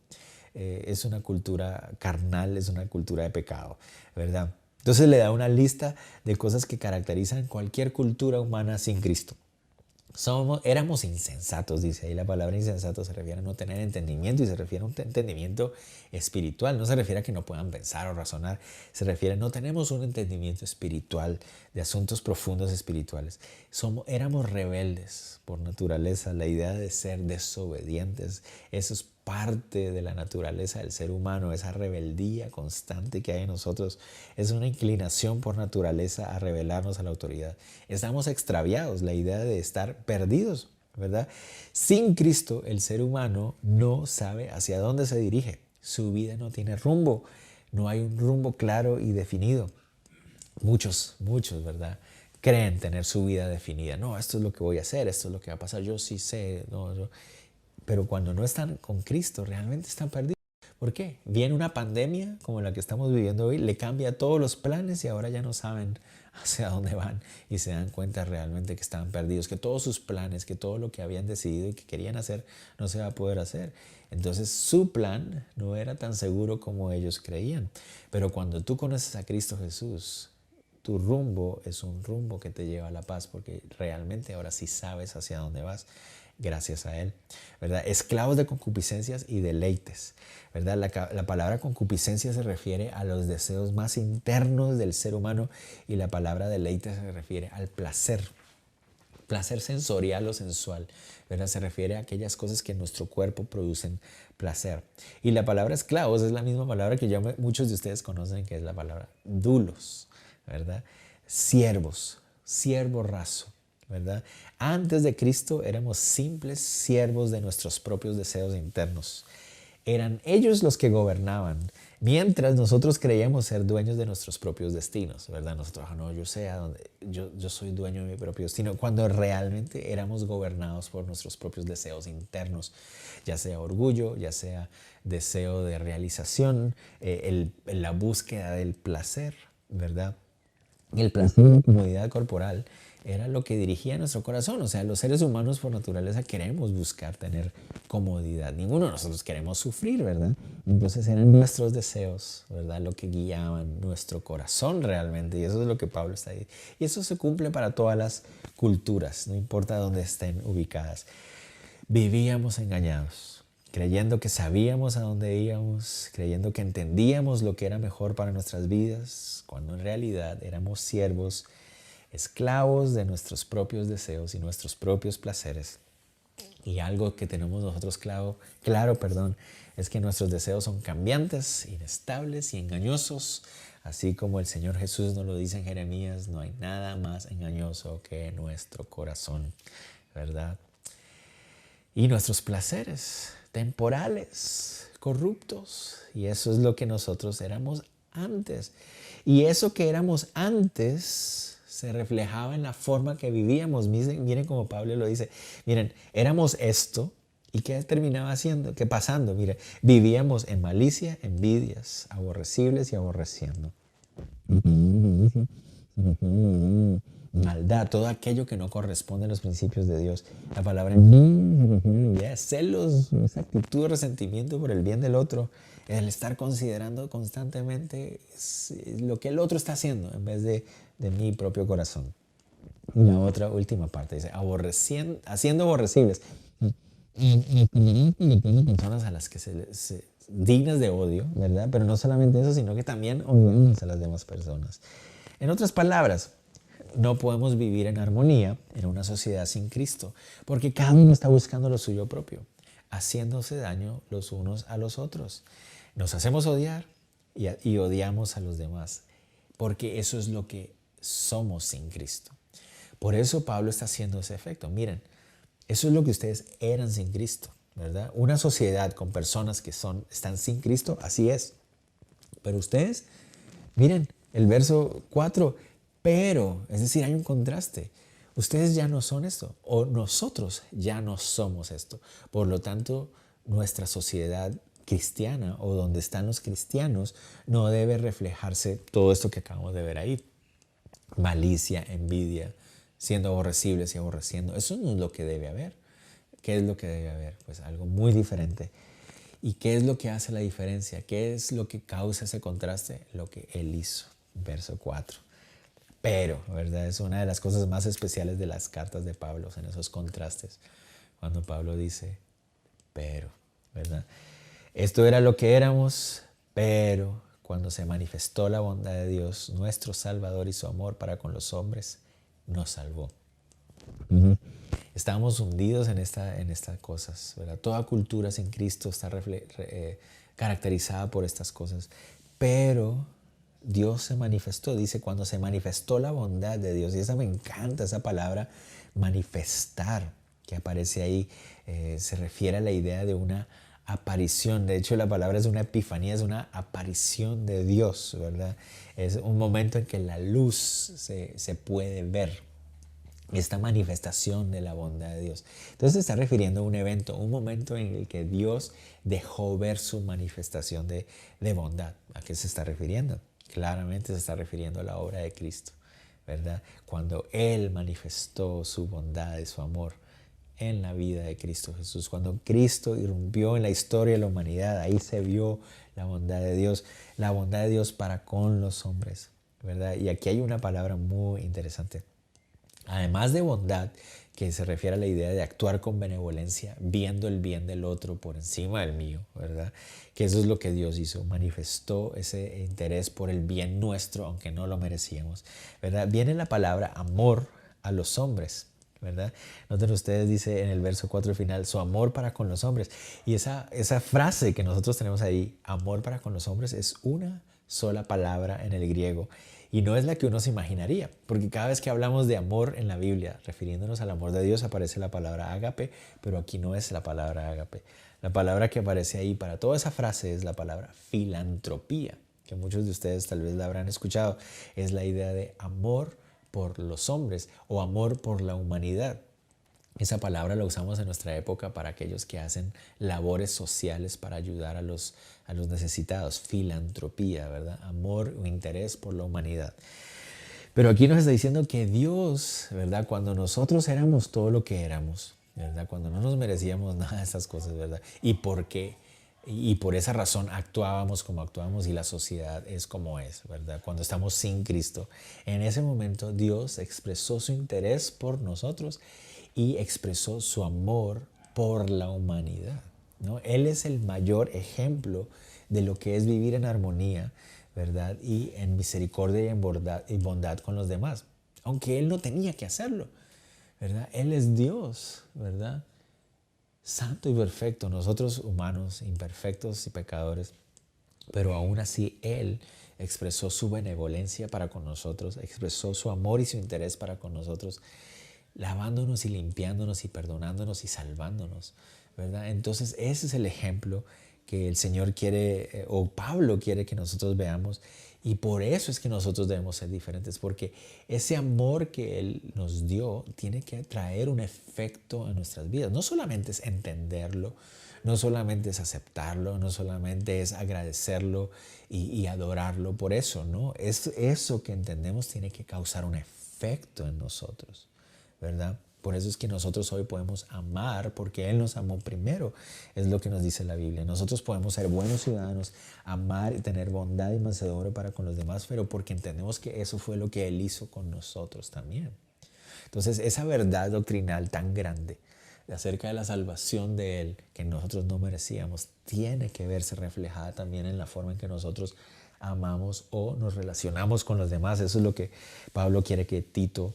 es una cultura carnal, es una cultura de pecado, ¿verdad? Entonces le da una lista de cosas que caracterizan cualquier cultura humana sin Cristo. Éramos insensatos, dice ahí. La palabra insensato se refiere a no tener entendimiento y se refiere a un entendimiento espiritual. No se refiere a que no puedan pensar o razonar. Se refiere a no tenemos un entendimiento espiritual de asuntos profundos espirituales. Éramos rebeldes por naturaleza. La idea de ser desobedientes, eso es parte de la naturaleza del ser humano. Esa rebeldía constante que hay en nosotros es una inclinación por naturaleza a rebelarnos a la autoridad. Estamos extraviados, la idea de estar perdidos, ¿verdad? Sin Cristo, el ser humano no sabe hacia dónde se dirige. Su vida no tiene rumbo, no hay un rumbo claro y definido. Muchos, ¿verdad?, creen tener su vida definida. No, esto es lo que voy a hacer, esto es lo que va a pasar, yo sí sé, pero cuando no están con Cristo, realmente están perdidos. ¿Por qué? Viene una pandemia como la que estamos viviendo hoy, le cambia todos los planes y ahora ya no saben hacia dónde van y se dan cuenta realmente que estaban perdidos, que todos sus planes, que todo lo que habían decidido y que querían hacer no se va a poder hacer. Entonces su plan no era tan seguro como ellos creían. Pero cuando tú conoces a Cristo Jesús, tu rumbo es un rumbo que te lleva a la paz, porque realmente ahora sí sabes hacia dónde vas. Gracias a Él, ¿verdad? Esclavos de concupiscencias y deleites, ¿verdad? La palabra concupiscencia se refiere a los deseos más internos del ser humano y la palabra deleite se refiere al placer sensorial o sensual, ¿verdad? Se refiere a aquellas cosas que en nuestro cuerpo producen placer. Y la palabra esclavos es la misma palabra que ya muchos de ustedes conocen, que es la palabra dulos, ¿verdad? Siervos, siervo raso, ¿verdad? Antes de Cristo éramos simples siervos de nuestros propios deseos internos. Eran ellos los que gobernaban, mientras nosotros creíamos ser dueños de nuestros propios destinos, ¿verdad? Nosotros, no, yo soy dueño de mi propio destino, cuando realmente éramos gobernados por nuestros propios deseos internos, ya sea orgullo, ya sea deseo de realización, la búsqueda del placer, ¿verdad? El placer y la comodidad corporal era lo que dirigía nuestro corazón. O sea, los seres humanos por naturaleza queremos buscar tener comodidad. Ninguno de nosotros queremos sufrir, ¿verdad? Entonces eran nuestros deseos, ¿verdad? Lo que guiaban nuestro corazón realmente. Y eso es lo que Pablo está ahí. Y eso se cumple para todas las culturas, no importa dónde estén ubicadas. Vivíamos engañados, creyendo que sabíamos a dónde íbamos, creyendo que entendíamos lo que era mejor para nuestras vidas, cuando en realidad éramos siervos, esclavos de nuestros propios deseos y nuestros propios placeres. Y algo que tenemos nosotros claro, es que nuestros deseos son cambiantes, inestables y engañosos. Así como el Señor Jesús nos lo dice en Jeremías, no hay nada más engañoso que nuestro corazón, ¿verdad? Y nuestros placeres temporales, corruptos. Y eso es lo que nosotros éramos antes. Y eso que éramos antes se reflejaba en la forma que vivíamos. Miren como Pablo lo dice. Miren, éramos esto. ¿Y qué terminaba haciendo? ¿Qué pasando? Miren, vivíamos en malicia, envidias, aborrecibles y aborreciendo. Maldad, todo aquello que no corresponde a los principios de Dios. La palabra celos, esa actitud de resentimiento por el bien del otro, el estar considerando constantemente lo que el otro está haciendo en vez de mi propio corazón. Y la otra última parte dice, haciendo aborrecibles. Personas a las que se dignas de odio, ¿verdad? Pero no solamente eso, sino que también odiamos a las demás personas. En otras palabras, no podemos vivir en armonía en una sociedad sin Cristo, porque cada uno está buscando lo suyo propio, haciéndose daño los unos a los otros. Nos hacemos odiar y odiamos a los demás, porque eso es lo que somos sin Cristo. Por eso Pablo está haciendo ese efecto. Miren, eso es lo que ustedes eran sin Cristo, ¿verdad? Una sociedad con personas que están sin Cristo, así es. Pero ustedes, miren, el verso 4, pero, es decir, hay un contraste. Ustedes ya no son esto, o nosotros ya no somos esto. Por lo tanto, nuestra sociedad cristiana, o donde están los cristianos, no debe reflejarse todo esto que acabamos de ver ahí. Malicia, envidia, siendo aborrecibles y aborreciendo. Eso no es lo que debe haber. ¿Qué es lo que debe haber? Pues algo muy diferente. ¿Y qué es lo que hace la diferencia? ¿Qué es lo que causa ese contraste? Lo que Él hizo. Verso 4. Pero, ¿verdad? Es una de las cosas más especiales de las cartas de Pablo, en esos contrastes. Cuando Pablo dice, pero, ¿verdad? Esto era lo que éramos, pero cuando se manifestó la bondad de Dios, nuestro Salvador y su amor para con los hombres, nos salvó. Estábamos hundidos en estas cosas, ¿verdad? Toda cultura sin Cristo está caracterizada por estas cosas, pero Dios se manifestó, dice, cuando se manifestó la bondad de Dios, y esa me encanta, esa palabra manifestar que aparece ahí, se refiere a la idea de una aparición. De hecho, la palabra es una epifanía, es una aparición de Dios, ¿verdad? Es un momento en que la luz se puede ver, esta manifestación de la bondad de Dios. Entonces se está refiriendo a un evento, un momento en el que Dios dejó ver su manifestación de bondad. ¿A qué se está refiriendo? Claramente se está refiriendo a la obra de Cristo, ¿verdad? Cuando Él manifestó su bondad y su amor en la vida de Cristo Jesús. Cuando Cristo irrumpió en la historia de la humanidad, ahí se vio la bondad de Dios para con los hombres, ¿verdad? Y aquí hay una palabra muy interesante. Además de bondad, que se refiere a la idea de actuar con benevolencia, viendo el bien del otro por encima del mío, ¿verdad? Que eso es lo que Dios hizo, manifestó ese interés por el bien nuestro, aunque no lo merecíamos, ¿verdad? Viene la palabra amor a los hombres, ¿verdad? Noten ustedes, dice en el verso 4 final, su amor para con los hombres. Y esa frase que nosotros tenemos ahí, amor para con los hombres, es una sola palabra en el griego. Y no es la que uno se imaginaría, porque cada vez que hablamos de amor en la Biblia, refiriéndonos al amor de Dios, aparece la palabra ágape, pero aquí no es la palabra ágape. La palabra que aparece ahí para toda esa frase es la palabra filantropía, que muchos de ustedes tal vez la habrán escuchado. Es la idea de amor por los hombres o amor por la humanidad. Esa palabra la usamos en nuestra época para aquellos que hacen labores sociales para ayudar a los necesitados. Filantropía, ¿verdad? Amor o interés por la humanidad. Pero aquí nos está diciendo que Dios, ¿verdad? Cuando nosotros éramos todo lo que éramos, ¿verdad? Cuando no nos merecíamos nada de esas cosas, ¿verdad? ¿Y por qué? Y por esa razón actuábamos como actuábamos y la sociedad es como es, ¿verdad? Cuando estamos sin Cristo. En ese momento Dios expresó su interés por nosotros y expresó su amor por la humanidad, ¿no? Él es el mayor ejemplo de lo que es vivir en armonía, ¿verdad? Y en misericordia y bondad con los demás. Aunque Él no tenía que hacerlo, ¿verdad? Él es Dios, ¿verdad? Santo y perfecto, nosotros humanos, imperfectos y pecadores, pero aún así Él expresó su benevolencia para con nosotros, expresó su amor y su interés para con nosotros, lavándonos y limpiándonos y perdonándonos y salvándonos, ¿verdad? Entonces ese es el ejemplo que el Señor quiere, o Pablo quiere que nosotros veamos, y por eso es que nosotros debemos ser diferentes, porque ese amor que Él nos dio tiene que traer un efecto en nuestras vidas. No solamente es entenderlo, no solamente es aceptarlo, no solamente es agradecerlo y adorarlo por eso, ¿no? Eso que entendemos tiene que causar un efecto en nosotros, ¿verdad? Por eso es que nosotros hoy podemos amar, porque Él nos amó primero, es lo que nos dice la Biblia. Nosotros podemos ser buenos ciudadanos, amar y tener bondad y mansedumbre para con los demás, pero porque entendemos que eso fue lo que Él hizo con nosotros también. Entonces, esa verdad doctrinal tan grande acerca de la salvación de Él, que nosotros no merecíamos, tiene que verse reflejada también en la forma en que nosotros amamos o nos relacionamos con los demás. Eso es lo que Pablo quiere que Tito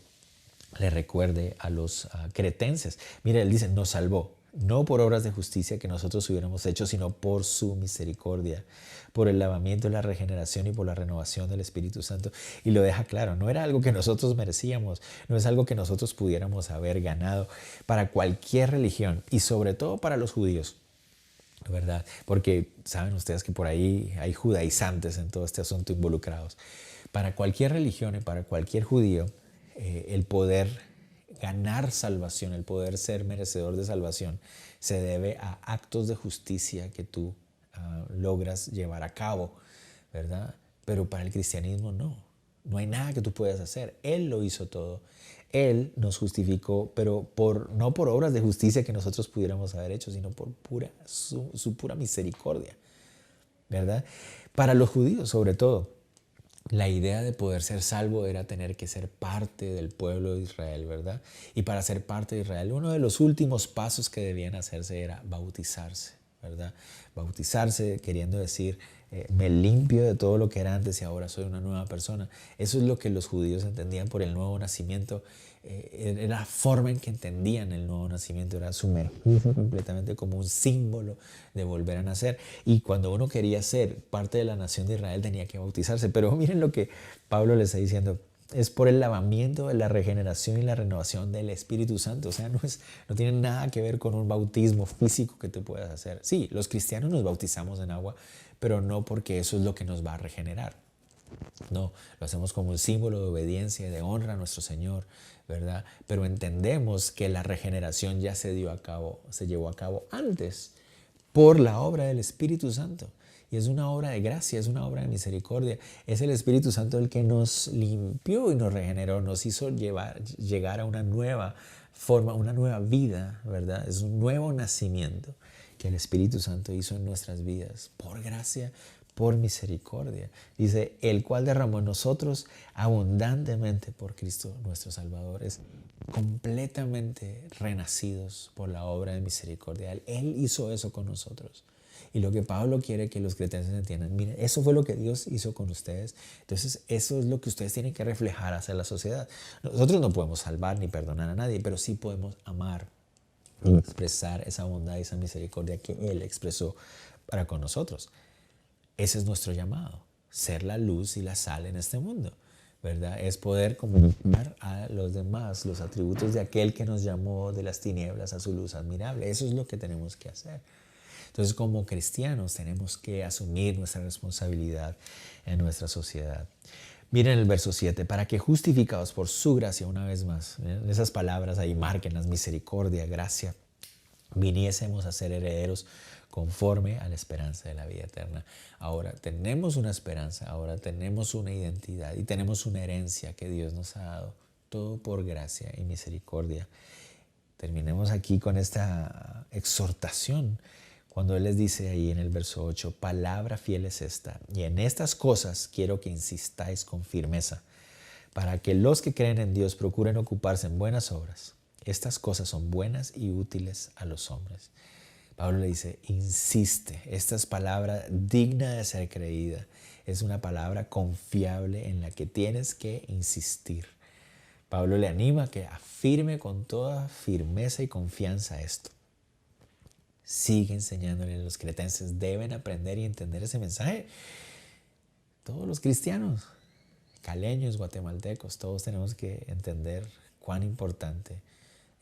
le recuerde a los cretenses. Mire, él dice, nos salvó, no por obras de justicia que nosotros hubiéramos hecho, sino por su misericordia, por el lavamiento, la regeneración y por la renovación del Espíritu Santo. Y lo deja claro, no era algo que nosotros merecíamos, no es algo que nosotros pudiéramos haber ganado. Para cualquier religión y sobre todo para los judíos, ¿verdad? Porque saben ustedes que por ahí hay judaizantes en todo este asunto involucrados. Para cualquier religión y para cualquier judío, el poder ganar salvación, el poder ser merecedor de salvación, se debe a actos de justicia que tú logras llevar a cabo, ¿verdad? Pero para el cristianismo no hay nada que tú puedas hacer. Él lo hizo todo. Él nos justificó, pero no por obras de justicia que nosotros pudiéramos haber hecho, sino por su pura misericordia, ¿verdad? Para los judíos, sobre todo, la idea de poder ser salvo era tener que ser parte del pueblo de Israel, ¿verdad? Y para ser parte de Israel, uno de los últimos pasos que debían hacerse era bautizarse, ¿verdad? Bautizarse queriendo decir, me limpio de todo lo que era antes y ahora soy una nueva persona. Eso es lo que los judíos entendían por el nuevo nacimiento. Era la forma en que entendían el nuevo nacimiento, era sumergirse completamente como un símbolo de volver a nacer. Y cuando uno quería ser parte de la nación de Israel tenía que bautizarse. Pero miren lo que Pablo le está diciendo. Es por el lavamiento, la regeneración y la renovación del Espíritu Santo. O sea, no tiene nada que ver con un bautismo físico que tú puedas hacer. Sí, los cristianos nos bautizamos en agua, pero no porque eso es lo que nos va a regenerar. No, lo hacemos como un símbolo de obediencia y de honra a nuestro Señor, ¿verdad? Pero entendemos que la regeneración ya se llevó a cabo antes por la obra del Espíritu Santo. Y es una obra de gracia, es una obra de misericordia. Es el Espíritu Santo el que nos limpió y nos regeneró, nos hizo llegar a una nueva forma, una nueva vida, ¿verdad? Es un nuevo nacimiento que el Espíritu Santo hizo en nuestras vidas, por gracia, por misericordia. Dice, el cual derramó en nosotros abundantemente por Cristo nuestro Salvador. Es completamente renacidos por la obra de misericordia. Él hizo eso con nosotros. Y lo que Pablo quiere que los cretenses entiendan, miren, eso fue lo que Dios hizo con ustedes. Entonces, eso es lo que ustedes tienen que reflejar hacia la sociedad. Nosotros no podemos salvar ni perdonar a nadie, pero sí podemos amar y expresar esa bondad y esa misericordia que Él expresó para con nosotros. Ese es nuestro llamado, ser la luz y la sal en este mundo, ¿verdad? Es poder comunicar a los demás los atributos de aquel que nos llamó de las tinieblas a su luz admirable. Eso es lo que tenemos que hacer. Entonces, como cristianos tenemos que asumir nuestra responsabilidad en nuestra sociedad. Miren el verso 7, para que justificados por su gracia, una vez más, esas palabras ahí márquenlas, misericordia, gracia, viniésemos a ser herederos conforme a la esperanza de la vida eterna. Ahora tenemos una esperanza, ahora tenemos una identidad y tenemos una herencia que Dios nos ha dado, todo por gracia y misericordia. Terminemos aquí con esta exhortación cuando Él les dice ahí en el verso 8, palabra fiel es esta, y en estas cosas quiero que insistáis con firmeza, para que los que creen en Dios procuren ocuparse en buenas obras. Estas cosas son buenas y útiles a los hombres. Pablo le dice, insiste, esta es palabra digna de ser creída, es una palabra confiable en la que tienes que insistir. Pablo le anima a que afirme con toda firmeza y confianza esto. Sigue enseñándole a los cretenses, deben aprender y entender ese mensaje. Todos los cristianos, caleños, guatemaltecos, todos tenemos que entender cuán importante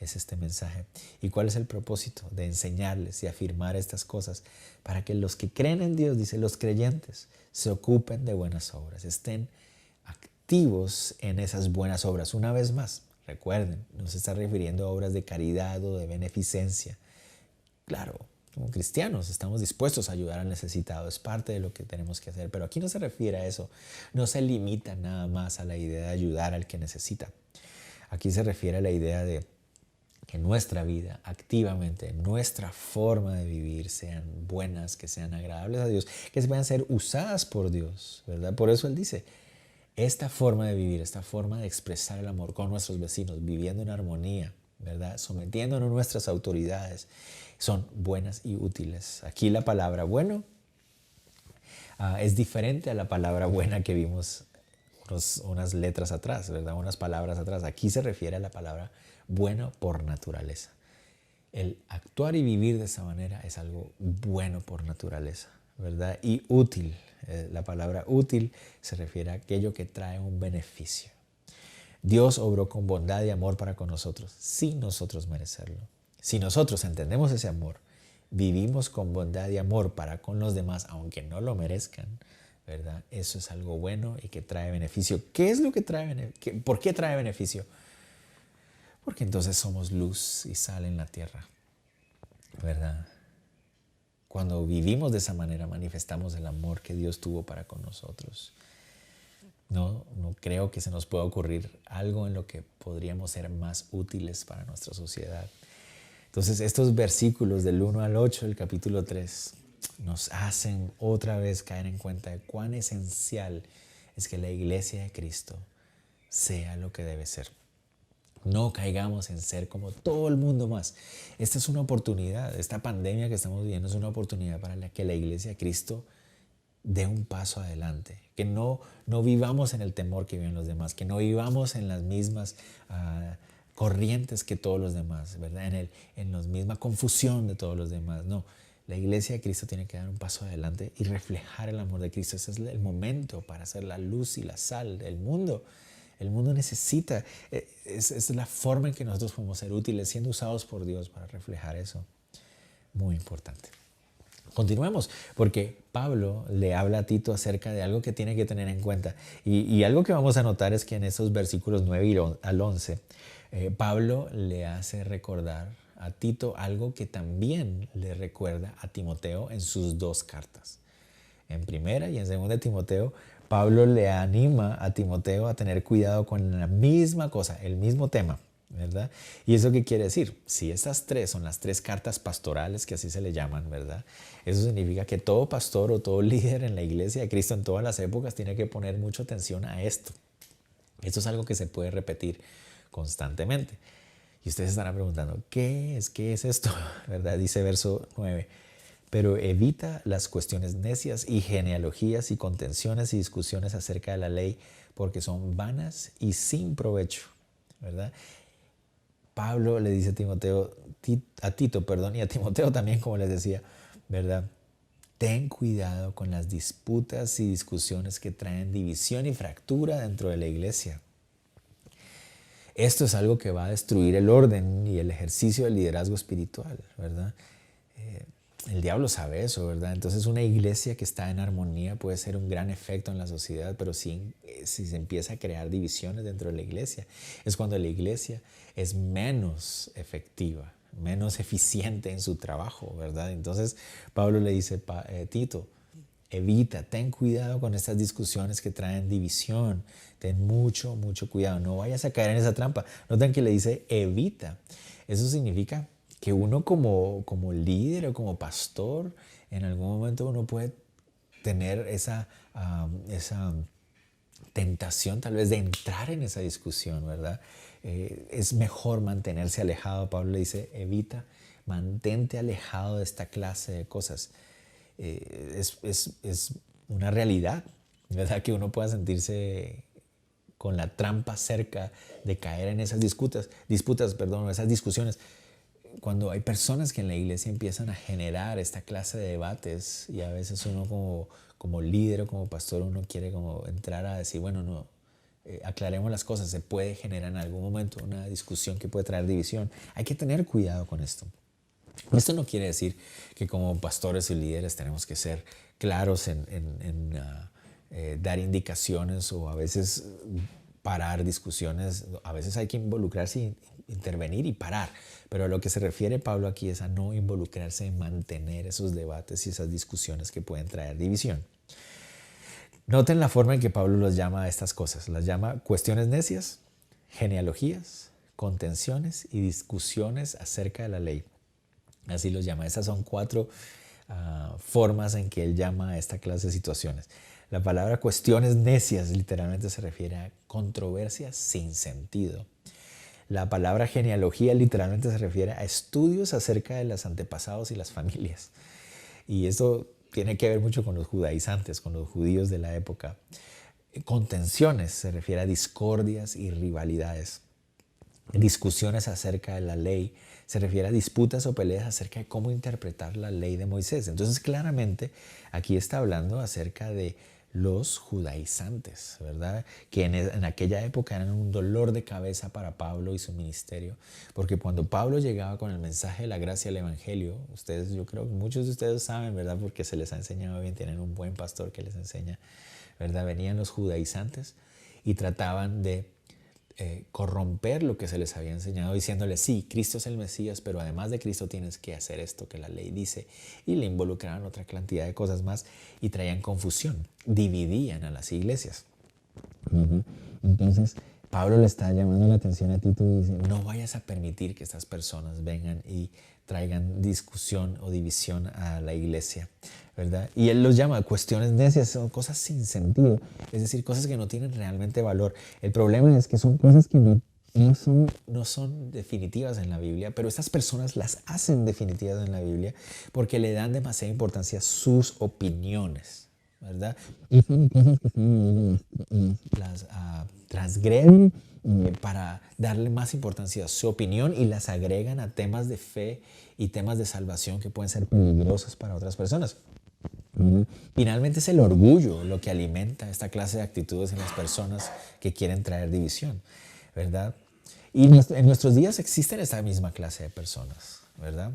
es este mensaje y cuál es el propósito de enseñarles y afirmar estas cosas para que los que creen en Dios, dice, los creyentes, se ocupen de buenas obras, estén activos en esas buenas obras. Una vez más, recuerden, no se está refiriendo a obras de caridad o de beneficencia. Claro, como cristianos estamos dispuestos a ayudar al necesitado, es parte de lo que tenemos que hacer, pero aquí no se refiere a eso, no se limita nada más a la idea de ayudar al que necesita. Aquí se refiere a la idea de que nuestra vida, activamente, nuestra forma de vivir sean buenas, que sean agradables a Dios, que se puedan ser usadas por Dios, ¿verdad? Por eso Él dice, esta forma de vivir, esta forma de expresar el amor con nuestros vecinos, viviendo en armonía, ¿verdad? Sometiéndonos a nuestras autoridades, son buenas y útiles. Aquí la palabra bueno es diferente a la palabra buena que vimos unas letras atrás, ¿verdad? Unas palabras atrás. Aquí se refiere a la palabra bueno por naturaleza. El actuar y vivir de esa manera es algo bueno por naturaleza, ¿verdad? Y útil. La palabra útil se refiere a aquello que trae un beneficio. Dios obró con bondad y amor para con nosotros, sin nosotros merecerlo. Si nosotros entendemos ese amor, vivimos con bondad y amor para con los demás, aunque no lo merezcan, ¿verdad? Eso es algo bueno y que trae beneficio. ¿Qué es lo que trae beneficio? ¿Por qué trae beneficio? Porque entonces somos luz y sal en la tierra, ¿verdad? Cuando vivimos de esa manera, manifestamos el amor que Dios tuvo para con nosotros. No creo que se nos pueda ocurrir algo en lo que podríamos ser más útiles para nuestra sociedad. Entonces, estos versículos del 1 al 8 del capítulo 3 nos hacen otra vez caer en cuenta de cuán esencial es que la iglesia de Cristo sea lo que debe ser. No caigamos en ser como todo el mundo más. Esta es una oportunidad, esta pandemia que estamos viviendo es una oportunidad para que la iglesia de Cristo dé un paso adelante, que no vivamos en el temor que viven los demás, que no vivamos en las mismas corrientes que todos los demás, ¿verdad? En la misma confusión de todos los demás. No, la iglesia de Cristo tiene que dar un paso adelante y reflejar el amor de Cristo. Ese es el momento para ser la luz y la sal del mundo. El mundo necesita, es la forma en que nosotros podemos ser útiles, siendo usados por Dios para reflejar eso. Muy importante. Continuemos, porque Pablo le habla a Tito acerca de algo que tiene que tener en cuenta. Y algo que vamos a notar es que en estos versículos 9 al 11, Pablo le hace recordar a Tito algo que también le recuerda a Timoteo en sus dos cartas. En primera y en segunda de Timoteo, Pablo le anima a Timoteo a tener cuidado con la misma cosa, el mismo tema, ¿verdad? ¿Y eso qué quiere decir? Si estas tres son las tres cartas pastorales, que así se le llaman, ¿verdad? Eso significa que todo pastor o todo líder en la iglesia de Cristo en todas las épocas tiene que poner mucha atención a esto. Esto es algo que se puede repetir constantemente. Y ustedes estarán preguntando, ¿qué es esto? ¿Verdad? Dice verso 9. Pero evita las cuestiones necias y genealogías y contenciones y discusiones acerca de la ley, porque son vanas y sin provecho, ¿verdad? Pablo le dice a Tito, y a Timoteo también, como les decía, ¿verdad? Ten cuidado con las disputas y discusiones que traen división y fractura dentro de la iglesia. Esto es algo que va a destruir el orden y el ejercicio del liderazgo espiritual, ¿verdad? El diablo sabe eso, ¿verdad? Entonces una iglesia que está en armonía puede ser un gran efecto en la sociedad, pero si se empieza a crear divisiones dentro de la iglesia, es cuando la iglesia es menos efectiva, menos eficiente en su trabajo, ¿verdad? Entonces Pablo le dice, Tito, evita, ten cuidado con estas discusiones que traen división, ten mucho, mucho cuidado, no vayas a caer en esa trampa. Noten que le dice evita. Eso significa que uno como líder o como pastor, en algún momento uno puede tener esa tentación tal vez de entrar en esa discusión, ¿verdad? Es mejor mantenerse alejado. Pablo le dice, evita, mantente alejado de esta clase de cosas. Es una realidad, ¿verdad? Que uno pueda sentirse con la trampa cerca de caer en esas disputas, esas discusiones. Cuando hay personas que en la iglesia empiezan a generar esta clase de debates y a veces uno como líder o como pastor uno quiere como entrar a decir, bueno, no, aclaremos las cosas, se puede generar en algún momento una discusión que puede traer división. Hay que tener cuidado con esto. Esto no quiere decir que como pastores y líderes tenemos que ser claros en dar indicaciones o a veces parar discusiones. A veces hay que involucrarse, intervenir y parar. Pero a lo que se refiere Pablo aquí es a no involucrarse en mantener esos debates y esas discusiones que pueden traer división. Noten la forma en que Pablo los llama a estas cosas. Las llama cuestiones necias, genealogías, contenciones y discusiones acerca de la ley. Así los llama. Esas son 4 formas en que él llama a esta clase de situaciones. La palabra cuestiones necias literalmente se refiere a controversias sin sentido. La palabra genealogía literalmente se refiere a estudios acerca de los antepasados y las familias. Y esto tiene que ver mucho con los judaizantes, con los judíos de la época. Contenciones se refiere a discordias y rivalidades. Discusiones acerca de la ley se refiere a disputas o peleas acerca de cómo interpretar la ley de Moisés. Entonces claramente aquí está hablando acerca de los judaizantes, ¿verdad? Que en aquella época eran un dolor de cabeza para Pablo y su ministerio, porque cuando Pablo llegaba con el mensaje de la gracia del evangelio, ustedes, yo creo que muchos de ustedes saben, ¿verdad? Porque se les ha enseñado bien, tienen un buen pastor que les enseña, ¿verdad? Venían los judaizantes y trataban de corromper lo que se les había enseñado, diciéndoles, sí, Cristo es el Mesías, pero además de Cristo tienes que hacer esto que la ley dice, y le involucraban otra cantidad de cosas más y traían confusión, dividían a las iglesias. Entonces Pablo le está llamando la atención a Tito y dice, no vayas a permitir que estas personas vengan y traigan discusión o división a la iglesia, ¿verdad? Y él los llama cuestiones necias, son cosas sin sentido, es decir, cosas que no tienen realmente valor. El problema es que son cosas que no son definitivas en la Biblia, pero estas personas las hacen definitivas en la Biblia porque le dan demasiada importancia a sus opiniones, ¿verdad? Y son cosas que las transgreden para darle más importancia a su opinión y las agregan a temas de fe y temas de salvación que pueden ser peligrosos para otras personas. Finalmente es el orgullo lo que alimenta esta clase de actitudes en las personas que quieren traer división, ¿verdad? Y en nuestros días existen esta misma clase de personas, ¿verdad?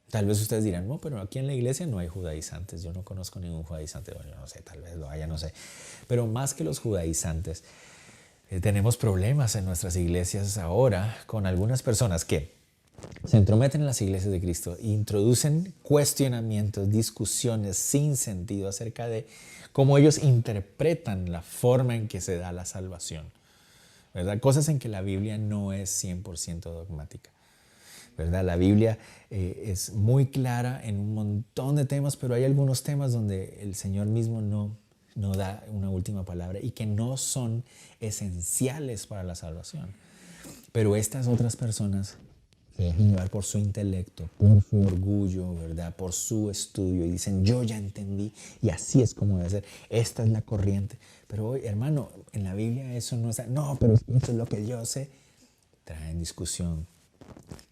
Tal vez ustedes dirán, no, pero aquí en la iglesia no hay judaizantes, yo no conozco ningún judaizante, bueno, yo no sé, tal vez lo haya, no sé. Pero más que los judaizantes, tenemos problemas en nuestras iglesias ahora con algunas personas que se entrometen en las iglesias de Cristo e introducen cuestionamientos, discusiones sin sentido acerca de cómo ellos interpretan la forma en que se da la salvación, ¿verdad? Cosas en que la Biblia no es 100% dogmática, ¿verdad? La Biblia es muy clara en un montón de temas, pero hay algunos temas donde el Señor mismo no da una última palabra y que no son esenciales para la salvación. Pero estas otras personas se dejan llevar por su intelecto, por su orgullo, ¿verdad? Por su estudio y dicen, yo ya entendí y así es como debe ser, esta es la corriente. Pero hoy, hermano, en la Biblia eso no está, no, pero esto es lo que yo sé. Traen discusión,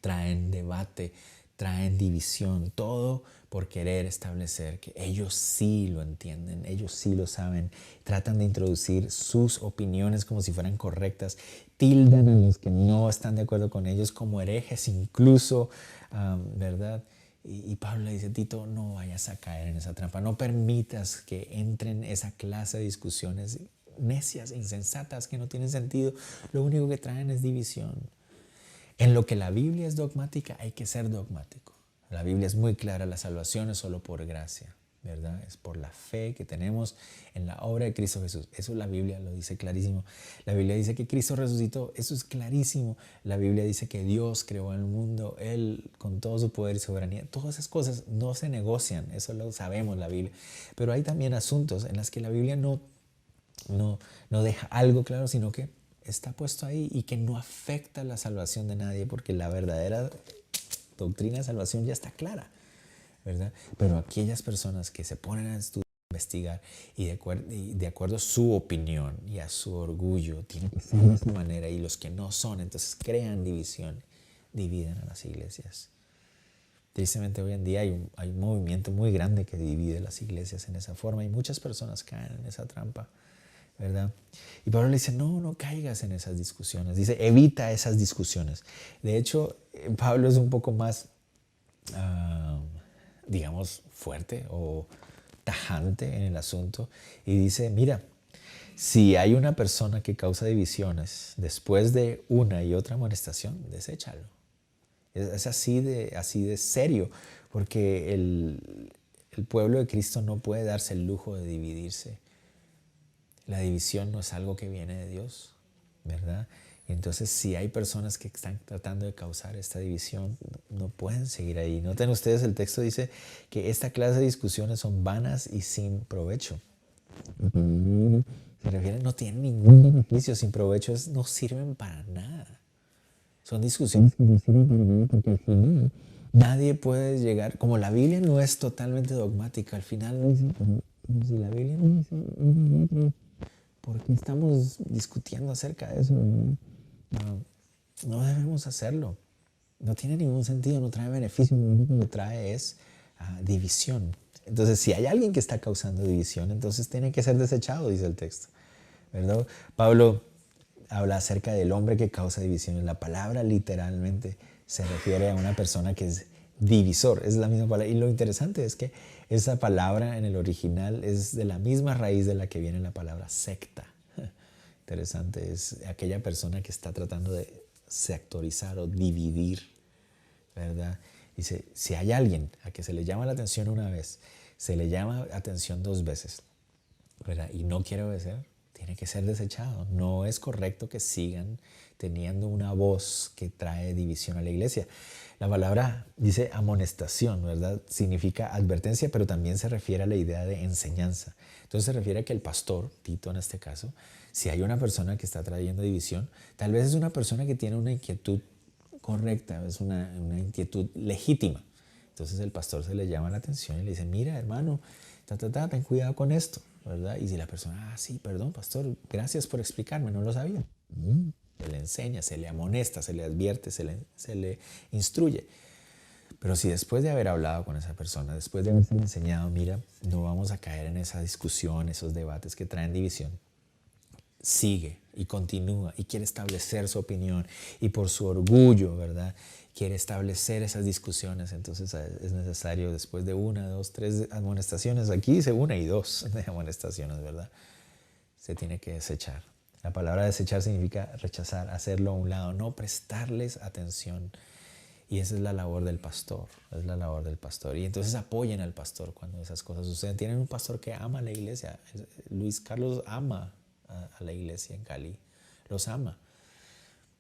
traen debate, traen división, todo por querer establecer que ellos sí lo entienden, ellos sí lo saben, tratan de introducir sus opiniones como si fueran correctas, tildan a los que no están de acuerdo con ellos como herejes incluso, ¿verdad? Y Pablo le dice, Tito, no vayas a caer en esa trampa, no permitas que entren esa clase de discusiones necias, insensatas, que no tienen sentido, lo único que traen es división. En lo que la Biblia es dogmática, hay que ser dogmático. La Biblia es muy clara, la salvación es solo por gracia, ¿verdad? Es por la fe que tenemos en la obra de Cristo Jesús. Eso la Biblia lo dice clarísimo. La Biblia dice que Cristo resucitó, eso es clarísimo. La Biblia dice que Dios creó el mundo, Él con todo su poder y soberanía. Todas esas cosas no se negocian, eso lo sabemos la Biblia. Pero hay también asuntos en los que la Biblia no deja algo claro, sino que está puesto ahí y que no afecta la salvación de nadie, porque la verdadera doctrina de salvación ya está clara, ¿verdad? Pero aquellas personas que se ponen a estudiar, a investigar y de acuerdo a su opinión y a su orgullo, tienen que ser de esta manera, y los que no son, entonces crean división, dividen a las iglesias. Tristemente hoy en día hay un movimiento muy grande que divide las iglesias en esa forma, y muchas personas caen en esa trampa, ¿verdad? Y Pablo le dice, no caigas en esas discusiones. Dice, evita esas discusiones. De hecho, Pablo es un poco más, digamos, fuerte o tajante en el asunto. Y dice, mira, si hay una persona que causa divisiones después de una y otra amonestación, deséchalo. Es así de serio, porque el pueblo de Cristo no puede darse el lujo de dividirse. La división no es algo que viene de Dios, ¿verdad? Entonces, si hay personas que están tratando de causar esta división, no pueden seguir ahí. Noten ustedes, el texto dice que esta clase de discusiones son vanas y sin provecho. Se refiere, no tienen ningún beneficio, sin provecho, no sirven para nada. Son discusiones que no sirven para nada, porque al final nadie puede llegar, como la Biblia no es totalmente dogmática, al final no dice, si la Biblia no dice, ¿por qué estamos discutiendo acerca de eso? No debemos hacerlo. No tiene ningún sentido, no trae beneficio, lo único que trae es división. Entonces, si hay alguien que está causando división, entonces tiene que ser desechado, dice el texto, ¿verdad? Pablo habla acerca del hombre que causa divisiones. La palabra literalmente se refiere a una persona que es divisor, es la misma palabra. Y lo interesante es que esa palabra en el original es de la misma raíz de la que viene la palabra secta. Interesante, es aquella persona que está tratando de sectorizar o dividir, ¿verdad? Dice, si hay alguien a que se le llama la atención una vez, se le llama atención 2 veces, ¿verdad? Y no quiere obedecer, tiene que ser desechado. No es correcto que sigan teniendo una voz que trae división a la iglesia. La palabra dice amonestación, ¿verdad? Significa advertencia, pero también se refiere a la idea de enseñanza. Entonces se refiere a que el pastor, Tito en este caso, si hay una persona que está trayendo división, tal vez es una persona que tiene una inquietud correcta, es una inquietud legítima. Entonces el pastor se le llama la atención y le dice, mira hermano, ten cuidado con esto, ¿verdad? Y si la persona, sí, perdón pastor, gracias por explicarme, no lo sabía. Se le enseña, se le amonesta, se le advierte, se le instruye. Pero si después de haber hablado con esa persona, después de haberse enseñado, mira, no vamos a caer en esa discusión, esos debates que traen división, sigue y continúa y quiere establecer su opinión y por su orgullo, ¿verdad? Quiere establecer esas discusiones, entonces es necesario después de 1, 2, 3 amonestaciones, aquí dice 1 y 2 de amonestaciones, ¿verdad? Se tiene que desechar. La palabra desechar significa rechazar, hacerlo a un lado, no prestarles atención. Y esa es la labor del pastor, es la labor del pastor. Y entonces apoyen al pastor cuando esas cosas suceden. Tienen un pastor que ama a la iglesia. Luis Carlos ama a la iglesia en Cali, los ama.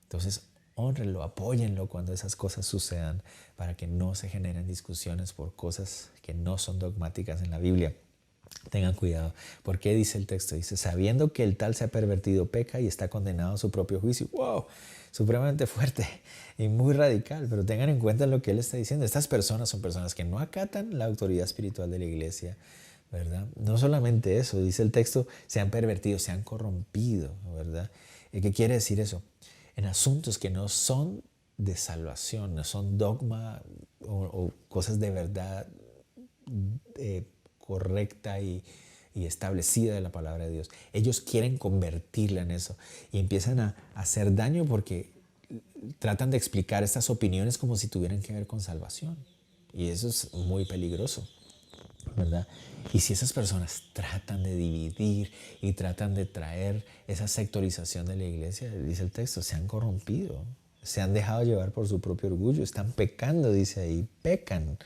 Entonces hónrenlo, apóyenlo cuando esas cosas sucedan para que no se generen discusiones por cosas que no son dogmáticas en la Biblia. Tengan cuidado. ¿Por qué dice el texto? Dice, sabiendo que el tal se ha pervertido, peca y está condenado a su propio juicio. ¡Wow! Supremamente fuerte y muy radical, pero tengan en cuenta lo que él está diciendo. Estas personas son personas que no acatan la autoridad espiritual de la iglesia, ¿verdad? No solamente eso, dice el texto, se han pervertido, se han corrompido, ¿verdad? ¿Qué quiere decir eso? En asuntos que no son de salvación, no son dogma o cosas de verdad correcta y establecida de la palabra de Dios. Ellos quieren convertirla en eso y empiezan a hacer daño porque tratan de explicar estas opiniones como si tuvieran que ver con salvación. Y eso es muy peligroso, ¿verdad? Y si esas personas tratan de dividir y tratan de traer esa sectorización de la iglesia, dice el texto, se han corrompido. Se han dejado llevar por su propio orgullo, están pecando, dice ahí, pecan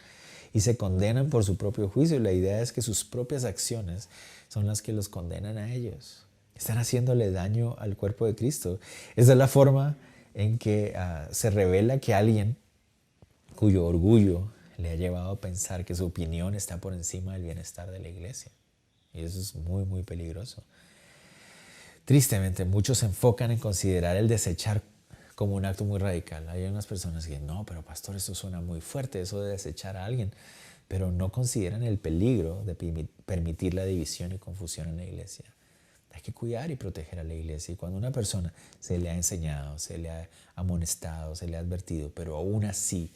y se condenan por su propio juicio. La idea es que sus propias acciones son las que los condenan a ellos. Están haciéndole daño al cuerpo de Cristo. Esa es la forma en que se revela que alguien cuyo orgullo le ha llevado a pensar que su opinión está por encima del bienestar de la iglesia. Y eso es muy, muy peligroso. Tristemente, muchos se enfocan en considerar el desechar como un acto muy radical. Hay unas personas que no, pero pastor, eso suena muy fuerte, eso de desechar a alguien, pero no consideran el peligro de permitir la división y confusión en la iglesia. Hay que cuidar y proteger a la iglesia. Y cuando a una persona se le ha enseñado, se le ha amonestado, se le ha advertido, pero aún así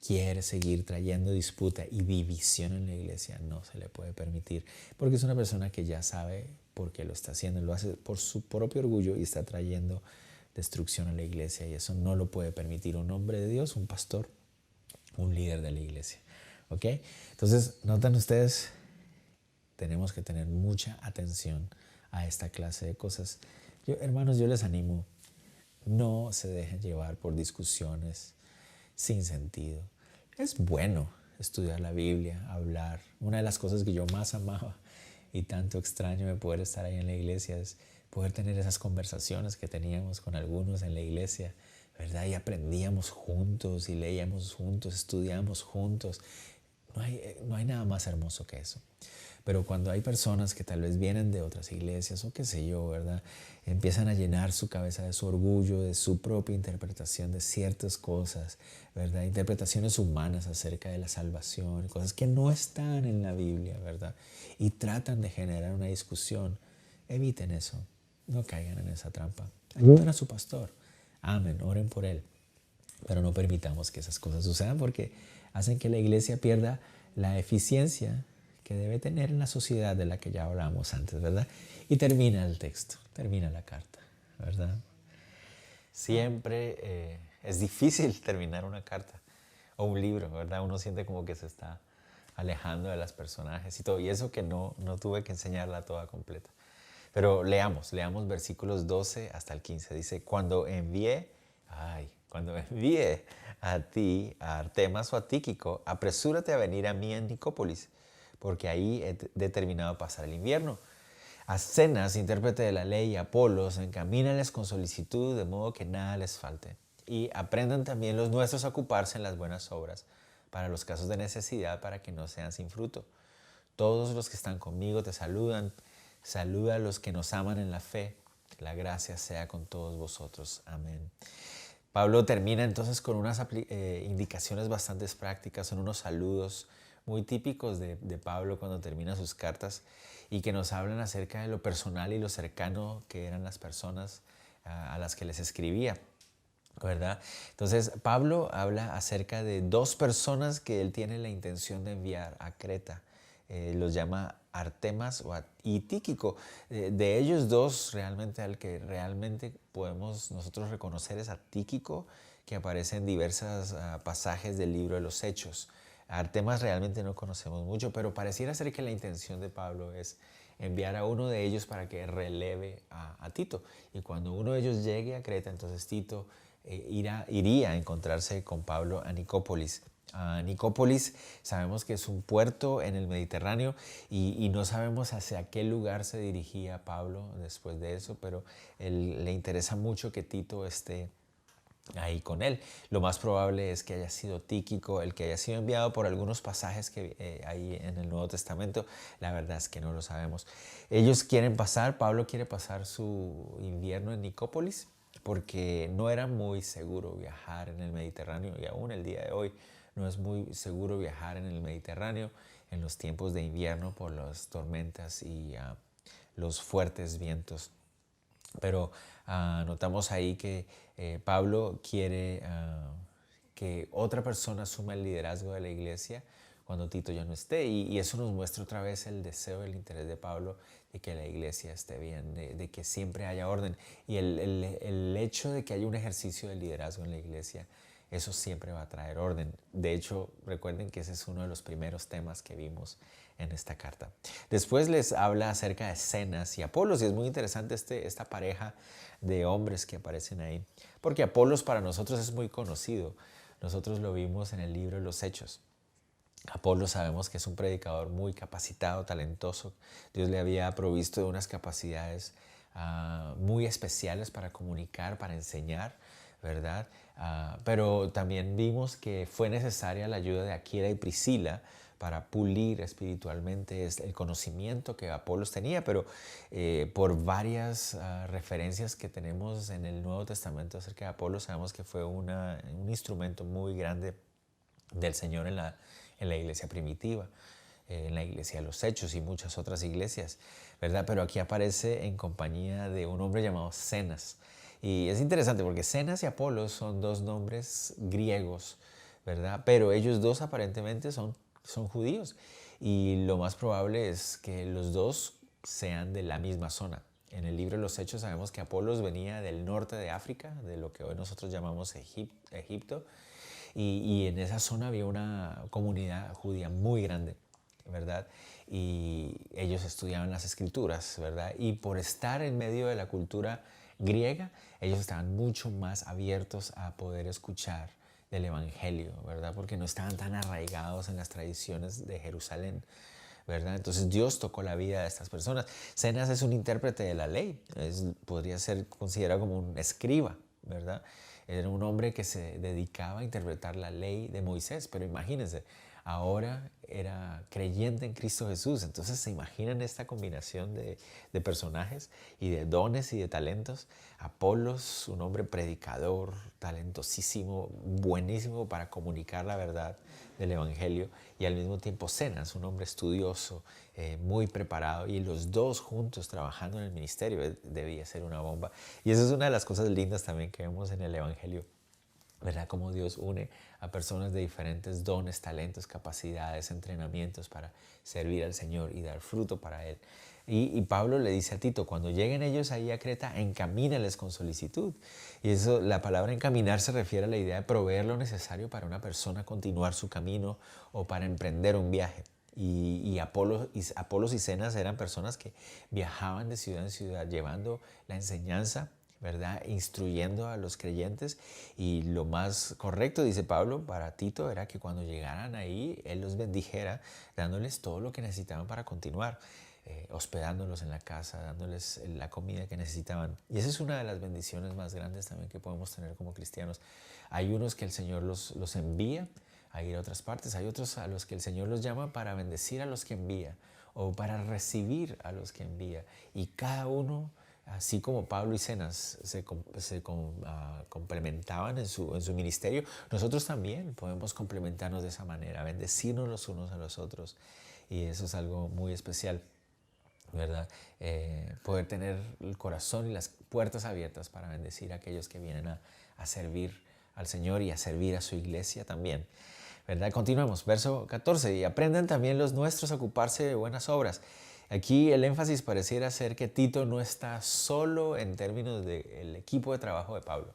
quiere seguir trayendo disputa y división en la iglesia, no se le puede permitir, porque es una persona que ya sabe por qué lo está haciendo, lo hace por su propio orgullo y está trayendo destrucción a la iglesia, y eso no lo puede permitir un hombre de Dios, un pastor, un líder de la iglesia. ¿Ok? Entonces, notan ustedes, tenemos que tener mucha atención a esta clase de cosas. Hermanos, yo les animo, no se dejen llevar por discusiones sin sentido. Es bueno estudiar la Biblia, hablar. Una de las cosas que yo más amaba y tanto extraño de poder estar ahí en la iglesia es poder tener esas conversaciones que teníamos con algunos en la iglesia, ¿verdad? Y aprendíamos juntos y leíamos juntos, estudiamos juntos. No hay nada más hermoso que eso. Pero cuando hay personas que tal vez vienen de otras iglesias o qué sé yo, ¿verdad? Empiezan a llenar su cabeza de su orgullo, de su propia interpretación de ciertas cosas, ¿verdad? Interpretaciones humanas acerca de la salvación, cosas que no están en la Biblia, ¿verdad? Y tratan de generar una discusión. Eviten eso. No caigan en esa trampa. Ayuden a su pastor. Amen, oren por él. Pero no permitamos que esas cosas sucedan porque hacen que la iglesia pierda la eficiencia que debe tener en la sociedad de la que ya hablamos antes, ¿verdad? Y termina el texto, termina la carta, ¿verdad? Siempre es difícil terminar una carta o un libro, ¿verdad? Uno siente como que se está alejando de los personajes y todo. Y eso que no tuve que enseñarla toda completa. Pero leamos versículos 12 hasta el 15. Dice, cuando envié a ti, a Artemas o a Tíquico, apresúrate a venir a mí en Nicópolis, porque ahí he determinado pasar el invierno. A Zenas, intérprete de la ley, y a Apolos, encamínales con solicitud, de modo que nada les falte. Y aprendan también los nuestros a ocuparse en las buenas obras, para los casos de necesidad, para que no sean sin fruto. Todos los que están conmigo te saludan. Saluda a los que nos aman en la fe. La gracia sea con todos vosotros. Amén. Pablo termina entonces con unas indicaciones bastante prácticas, son unos saludos muy típicos de Pablo cuando termina sus cartas y que nos hablan acerca de lo personal y lo cercano que eran las personas a las que les escribía, ¿verdad? Entonces Pablo habla acerca de dos personas que él tiene la intención de enviar a Creta. Los llama Artemas y Tíquico. De ellos dos, realmente al que realmente podemos nosotros reconocer es a Tíquico, que aparece en diversos pasajes del libro de los Hechos. A Artemas realmente no conocemos mucho, pero pareciera ser que la intención de Pablo es enviar a uno de ellos para que releve a Tito. Y cuando uno de ellos llegue a Creta, entonces Tito iría a encontrarse con Pablo a Nicópolis. Nicópolis sabemos que es un puerto en el Mediterráneo y no sabemos hacia qué lugar se dirigía Pablo después de eso, pero le interesa mucho que Tito esté ahí con él. Lo más probable es que haya sido Tíquico el que haya sido enviado por algunos pasajes que hay en el Nuevo Testamento. La verdad es que no lo sabemos. Ellos quieren pasar, Pablo quiere pasar su invierno en Nicópolis porque no era muy seguro viajar en el Mediterráneo y aún el día de hoy no es muy seguro viajar en el Mediterráneo en los tiempos de invierno por las tormentas y los fuertes vientos. Pero notamos ahí que Pablo quiere que otra persona asuma el liderazgo de la iglesia cuando Tito ya no esté. Y eso nos muestra otra vez el deseo, el interés de Pablo de que la iglesia esté bien, de que siempre haya orden. Y el hecho de que haya un ejercicio de liderazgo en la iglesia, eso siempre va a traer orden. De hecho, recuerden que ese es uno de los primeros temas que vimos en esta carta. Después les habla acerca de Zenas y Apolos, y es muy interesante esta pareja de hombres que aparecen ahí, porque Apolos para nosotros es muy conocido. Nosotros lo vimos en el libro de los Hechos. Apolos sabemos que es un predicador muy capacitado, talentoso. Dios le había provisto de unas capacidades muy especiales para comunicar, para enseñar, ¿verdad? Pero también vimos que fue necesaria la ayuda de Aquila y Priscila para pulir espiritualmente el conocimiento que Apolos tenía, pero por varias referencias que tenemos en el Nuevo Testamento acerca de Apolos, sabemos que fue un instrumento muy grande del Señor en la iglesia primitiva, en la iglesia de los Hechos y muchas otras iglesias, ¿verdad? Pero aquí aparece en compañía de un hombre llamado Zenas. Y es interesante porque Zenas y Apolos son dos nombres griegos, ¿verdad? Pero ellos dos aparentemente son judíos. Y lo más probable es que los dos sean de la misma zona. En el libro de los Hechos sabemos que Apolos venía del norte de África, de lo que hoy nosotros llamamos Egipto. Y en esa zona había una comunidad judía muy grande, ¿verdad? Y ellos estudiaban las escrituras, ¿verdad? Y por estar en medio de la cultura griega, ellos estaban mucho más abiertos a poder escuchar del Evangelio, ¿verdad? Porque no estaban tan arraigados en las tradiciones de Jerusalén, ¿verdad? Entonces Dios tocó la vida de estas personas. Zenas es un intérprete de la ley, podría ser considerado como un escriba, ¿verdad? Era un hombre que se dedicaba a interpretar la ley de Moisés, pero imagínense, ahora era creyente en Cristo Jesús. Entonces se imaginan esta combinación de personajes y de dones y de talentos. Apolos, un hombre predicador, talentosísimo, buenísimo para comunicar la verdad del Evangelio, y al mismo tiempo Zenas, un hombre estudioso, muy preparado, y los dos juntos trabajando en el ministerio debía ser una bomba. Y eso es una de las cosas lindas también que vemos en el Evangelio, ¿verdad? Cómo Dios une a personas de diferentes dones, talentos, capacidades, entrenamientos para servir al Señor y dar fruto para Él. Y Pablo le dice a Tito, cuando lleguen ellos ahí a Creta, encamínales con solicitud. Y eso, la palabra encaminar se refiere a la idea de proveer lo necesario para una persona continuar su camino o para emprender un viaje. Y Apolos y Zenas eran personas que viajaban de ciudad en ciudad llevando la enseñanza, ¿verdad? Instruyendo a los creyentes, y lo más correcto, dice Pablo, para Tito era que cuando llegaran ahí, él los bendijera, dándoles todo lo que necesitaban para continuar, hospedándolos en la casa, dándoles la comida que necesitaban. Y esa es una de las bendiciones más grandes también que podemos tener como cristianos. Hay unos que el Señor los envía a ir a otras partes, hay otros a los que el Señor los llama para bendecir a los que envía o para recibir a los que envía, y cada uno, así como Pablo y Zenas se complementaban en su ministerio, nosotros también podemos complementarnos de esa manera, bendecirnos los unos a los otros. Y eso es algo muy especial, ¿verdad? Poder tener el corazón y las puertas abiertas para bendecir a aquellos que vienen a servir al Señor y a servir a su iglesia también, ¿verdad? Continuamos, verso 14. Y aprendan también los nuestros a ocuparse de buenas obras. Aquí el énfasis pareciera ser que Tito no está solo en términos del equipo de trabajo de Pablo.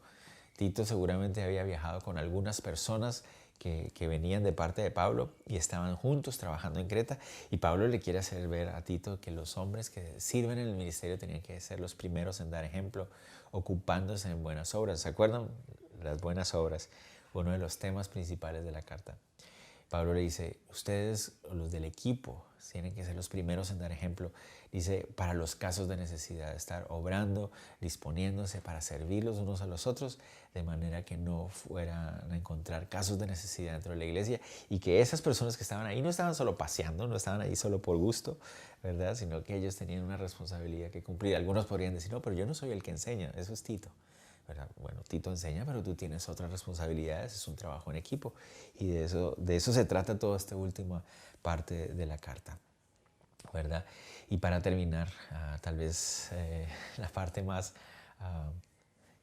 Tito seguramente había viajado con algunas personas que venían de parte de Pablo y estaban juntos trabajando en Creta, y Pablo le quiere hacer ver a Tito que los hombres que sirven en el ministerio tenían que ser los primeros en dar ejemplo, ocupándose en buenas obras. ¿Se acuerdan? Las buenas obras, uno de los temas principales de la carta. Pablo le dice, ustedes, los del equipo, tienen que ser los primeros en dar ejemplo. Dice, para los casos de necesidad, estar obrando, disponiéndose para servir los unos a los otros, de manera que no fueran a encontrar casos de necesidad dentro de la iglesia, y que esas personas que estaban ahí no estaban solo paseando, no estaban ahí solo por gusto, ¿verdad? Sino que ellos tenían una responsabilidad que cumplir. Algunos podrían decir, no, pero yo no soy el que enseña, eso es Tito, ¿verdad? Bueno, Tito enseña, pero tú tienes otras responsabilidades, es un trabajo en equipo, y de eso se trata toda esta última parte de la carta, ¿verdad? Y para terminar, tal vez la parte más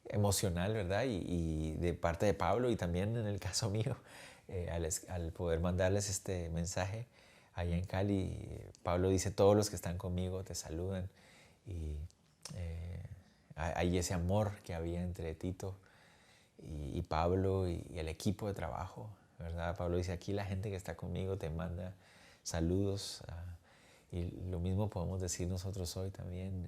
emocional, ¿verdad? Y de parte de Pablo, y también en el caso mío, al poder mandarles este mensaje allá en Cali, Pablo dice, todos los que están conmigo te saludan, y hay ese amor que había entre Tito y Pablo y el equipo de trabajo, ¿verdad? Pablo dice, aquí la gente que está conmigo te manda saludos, Y lo mismo podemos decir nosotros hoy también.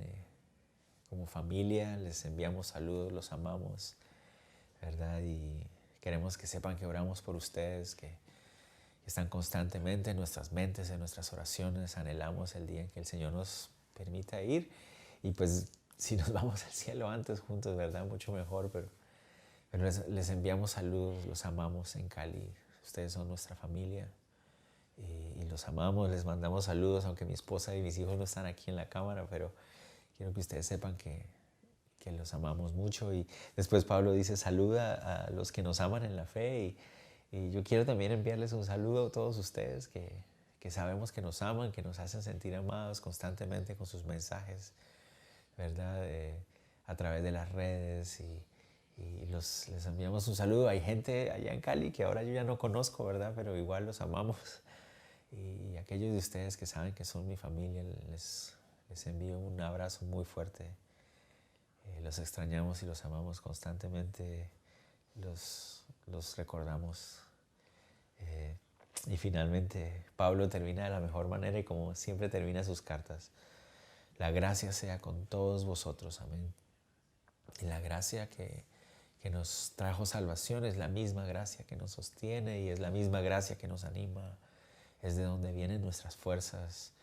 Como familia les enviamos saludos, los amamos, ¿verdad? Y queremos que sepan que oramos por ustedes, que están constantemente en nuestras mentes, en nuestras oraciones. Anhelamos el día en que el Señor nos permita ir. Y pues si nos vamos al cielo antes juntos, ¿verdad? Mucho mejor, pero les enviamos saludos, los amamos en Cali. Ustedes son nuestra familia y los amamos, les mandamos saludos, aunque mi esposa y mis hijos no están aquí en la cámara, pero quiero que ustedes sepan que los amamos mucho. Y después Pablo dice, saluda a los que nos aman en la fe. Y yo quiero también enviarles un saludo a todos ustedes que sabemos que nos aman, que nos hacen sentir amados constantemente con sus mensajes, ¿verdad? A través de las redes y les enviamos un saludo. Hay gente allá en Cali que ahora yo ya no conozco, ¿verdad? Pero igual los amamos. Y aquellos de ustedes que saben que son mi familia, les envío un abrazo muy fuerte. Los extrañamos y los amamos constantemente. Los recordamos. Y finalmente Pablo termina de la mejor manera y como siempre termina sus cartas. La gracia sea con todos vosotros. Amén. Y la gracia que nos trajo salvación es la misma gracia que nos sostiene y es la misma gracia que nos anima. Es de donde vienen nuestras fuerzas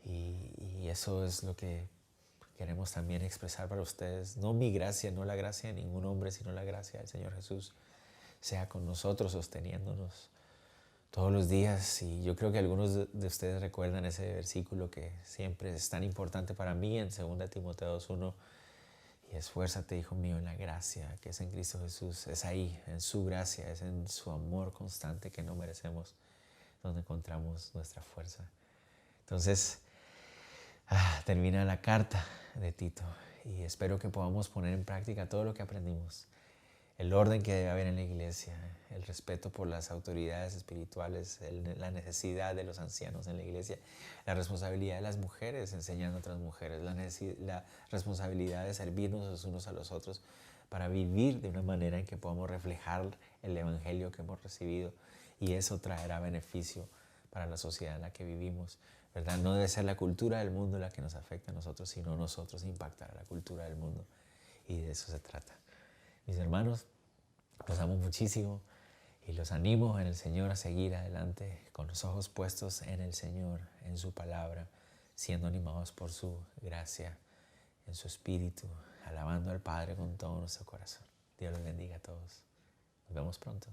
y eso es lo que queremos también expresar para ustedes. No mi gracia, no la gracia de ningún hombre, sino la gracia del Señor Jesús sea con nosotros, sosteniéndonos todos los días. Y yo creo que algunos de ustedes recuerdan ese versículo que siempre es tan importante para mí en 2 Timoteo 2:1. Y esfuérzate, hijo mío, en la gracia que es en Cristo Jesús. Es ahí, en su gracia, es en su amor constante que no merecemos, donde encontramos nuestra fuerza. Entonces, termina la carta de Tito y espero que podamos poner en práctica todo lo que aprendimos. El orden que debe haber en la iglesia, el respeto por las autoridades espirituales, la necesidad de los ancianos en la iglesia, la responsabilidad de las mujeres enseñando a otras mujeres, la responsabilidad de servirnos los unos a los otros para vivir de una manera en que podamos reflejar el evangelio que hemos recibido y eso traerá beneficio para la sociedad en la que vivimos, ¿verdad? No debe ser la cultura del mundo la que nos afecta a nosotros, sino nosotros impactar a la cultura del mundo y de eso se trata. Mis hermanos, los amo muchísimo y los animo en el Señor a seguir adelante con los ojos puestos en el Señor, en su palabra, siendo animados por su gracia, en su espíritu, alabando al Padre con todo nuestro corazón. Dios los bendiga a todos. Nos vemos pronto.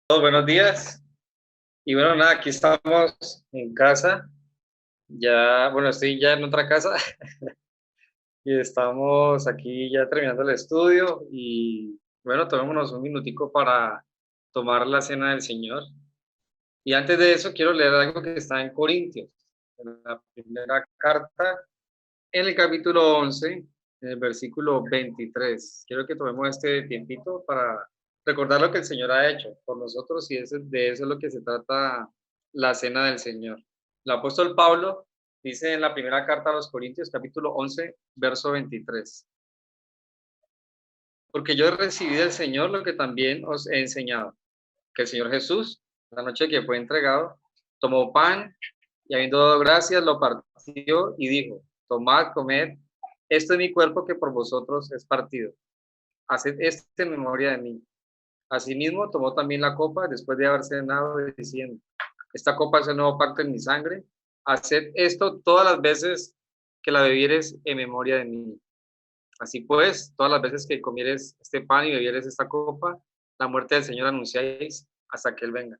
Buenos días. Y bueno, nada, aquí estamos en casa. Ya, bueno, estoy ya en otra casa y estamos aquí ya terminando el estudio y bueno, tomémonos un minutico para tomar la cena del Señor. Y antes de eso quiero leer algo que está en Corintios, en la primera carta, en el capítulo 11, en el versículo 23. Quiero que tomemos este tiempito para recordar lo que el Señor ha hecho por nosotros y de eso es lo que se trata la cena del Señor. El apóstol Pablo dice en la primera carta a los Corintios, capítulo 11, verso 23. Porque yo recibí del Señor lo que también os he enseñado, que el Señor Jesús, la noche que fue entregado, tomó pan y habiendo dado gracias, lo partió y dijo, tomad, comed, este es mi cuerpo que por vosotros es partido. Haced esto en memoria de mí. Asimismo, tomó también la copa después de haber cenado, diciendo, esta copa es el nuevo pacto en mi sangre. Haced esto todas las veces que la bebieres en memoria de mí. Así pues, todas las veces que comieres este pan y bebieres esta copa, la muerte del Señor anunciáis hasta que Él venga.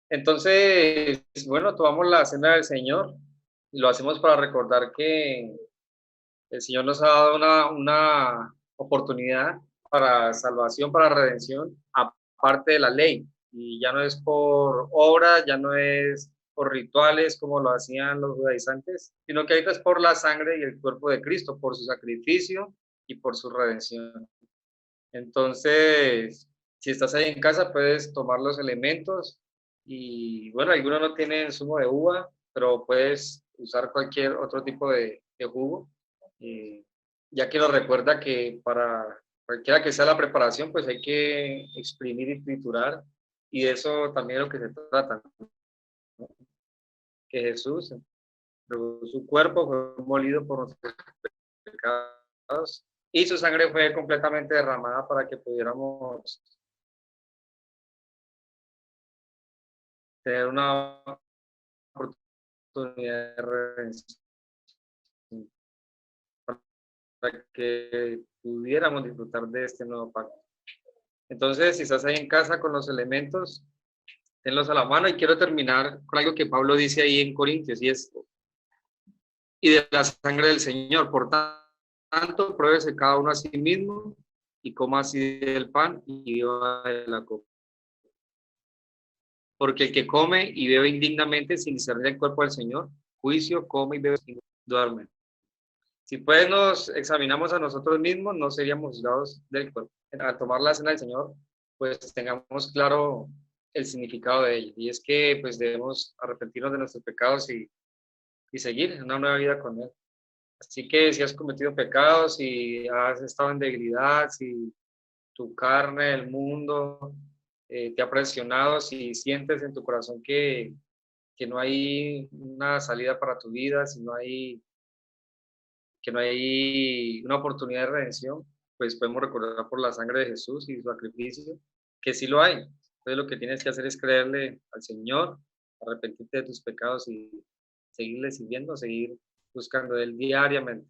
Entonces, bueno, tomamos la cena del Señor y lo hacemos para recordar que el Señor nos ha dado una oportunidad para salvación, para redención, aparte de la ley. Y ya no es por obra, ya no es por rituales como lo hacían los judaizantes, sino que ahorita es por la sangre y el cuerpo de Cristo, por su sacrificio y por su redención. Entonces, si estás ahí en casa, puedes tomar los elementos y, bueno, algunos no tienen zumo de uva, pero puedes usar cualquier otro tipo de jugo. Ya que nos recuerda que para cualquiera que sea la preparación, pues hay que exprimir y triturar, y de eso también es lo que se trata, ¿no? Que Jesús, su cuerpo fue molido por nuestros pecados y su sangre fue completamente derramada para que pudiéramos tener una oportunidad de redención, para que pudiéramos disfrutar de este nuevo pacto. Entonces, si estás ahí en casa con los elementos, tenlos a la mano, y quiero terminar con algo que Pablo dice ahí en Corintios, y es: y de la sangre del Señor, por tanto, pruébese cada uno a sí mismo, y coma así del pan y beba de la copa. Porque el que come y bebe indignamente sin discernir el cuerpo del Señor, juicio, come y bebe y duerme. Si pues nos examinamos a nosotros mismos, no seríamos juzgados del cuerpo. Al tomar la cena del Señor, pues tengamos claro el significado de ella, y es que pues debemos arrepentirnos de nuestros pecados y seguir una nueva vida con Él. Así que si has cometido pecados, si has estado en debilidad, si tu carne, el mundo, te ha presionado, si sientes en tu corazón que no hay una salida para tu vida, si no hay, que no hay una oportunidad de redención, pues podemos recordar por la sangre de Jesús y su sacrificio que sí lo hay. Entonces lo que tienes que hacer es creerle al Señor, arrepentirte de tus pecados y seguirle sirviendo, seguir buscando de Él diariamente.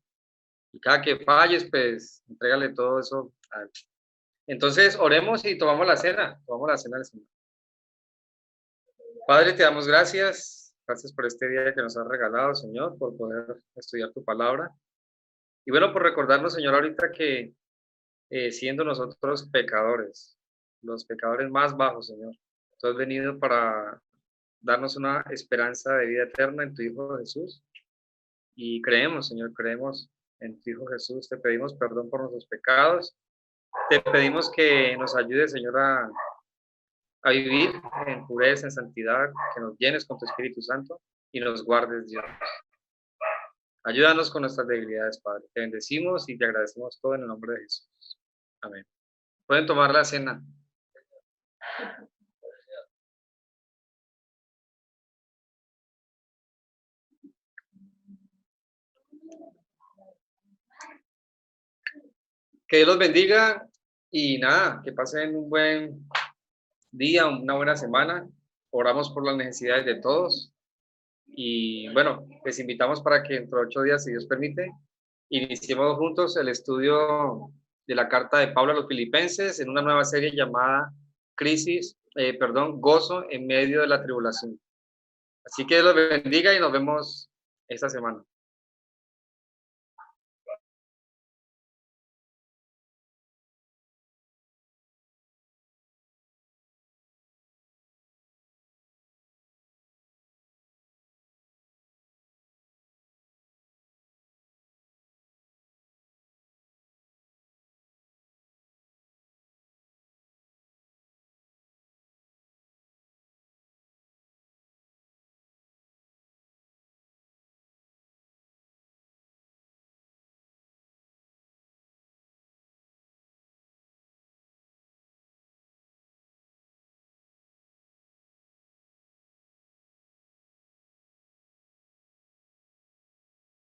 Y cada que falles, pues entrégale todo eso a Él. Entonces oremos y tomamos la cena del Señor. Padre, te damos gracias. Gracias por este día que nos has regalado, Señor, por poder estudiar tu palabra. Y bueno, por recordarnos, Señor, ahorita que siendo nosotros pecadores, los pecadores más bajos, Señor, tú has venido para darnos una esperanza de vida eterna en tu Hijo Jesús. Y creemos, Señor, creemos en tu Hijo Jesús. Te pedimos perdón por nuestros pecados. Te pedimos que nos ayudes, Señor, a vivir en pureza, en santidad, que nos llenes con tu Espíritu Santo y nos guardes, Dios. Ayúdanos con nuestras debilidades, Padre. Te bendecimos y te agradecemos todo en el nombre de Jesús. Amén. Pueden tomar la cena. Que Dios los bendiga y nada, que pasen un buen día, una buena semana. Oramos por las necesidades de todos. Y bueno, les invitamos para que dentro de 8 días, si Dios permite, iniciemos juntos el estudio de la carta de Pablo a los Filipenses en una nueva serie llamada Gozo en medio de la tribulación. Así que Dios los bendiga y nos vemos esta semana.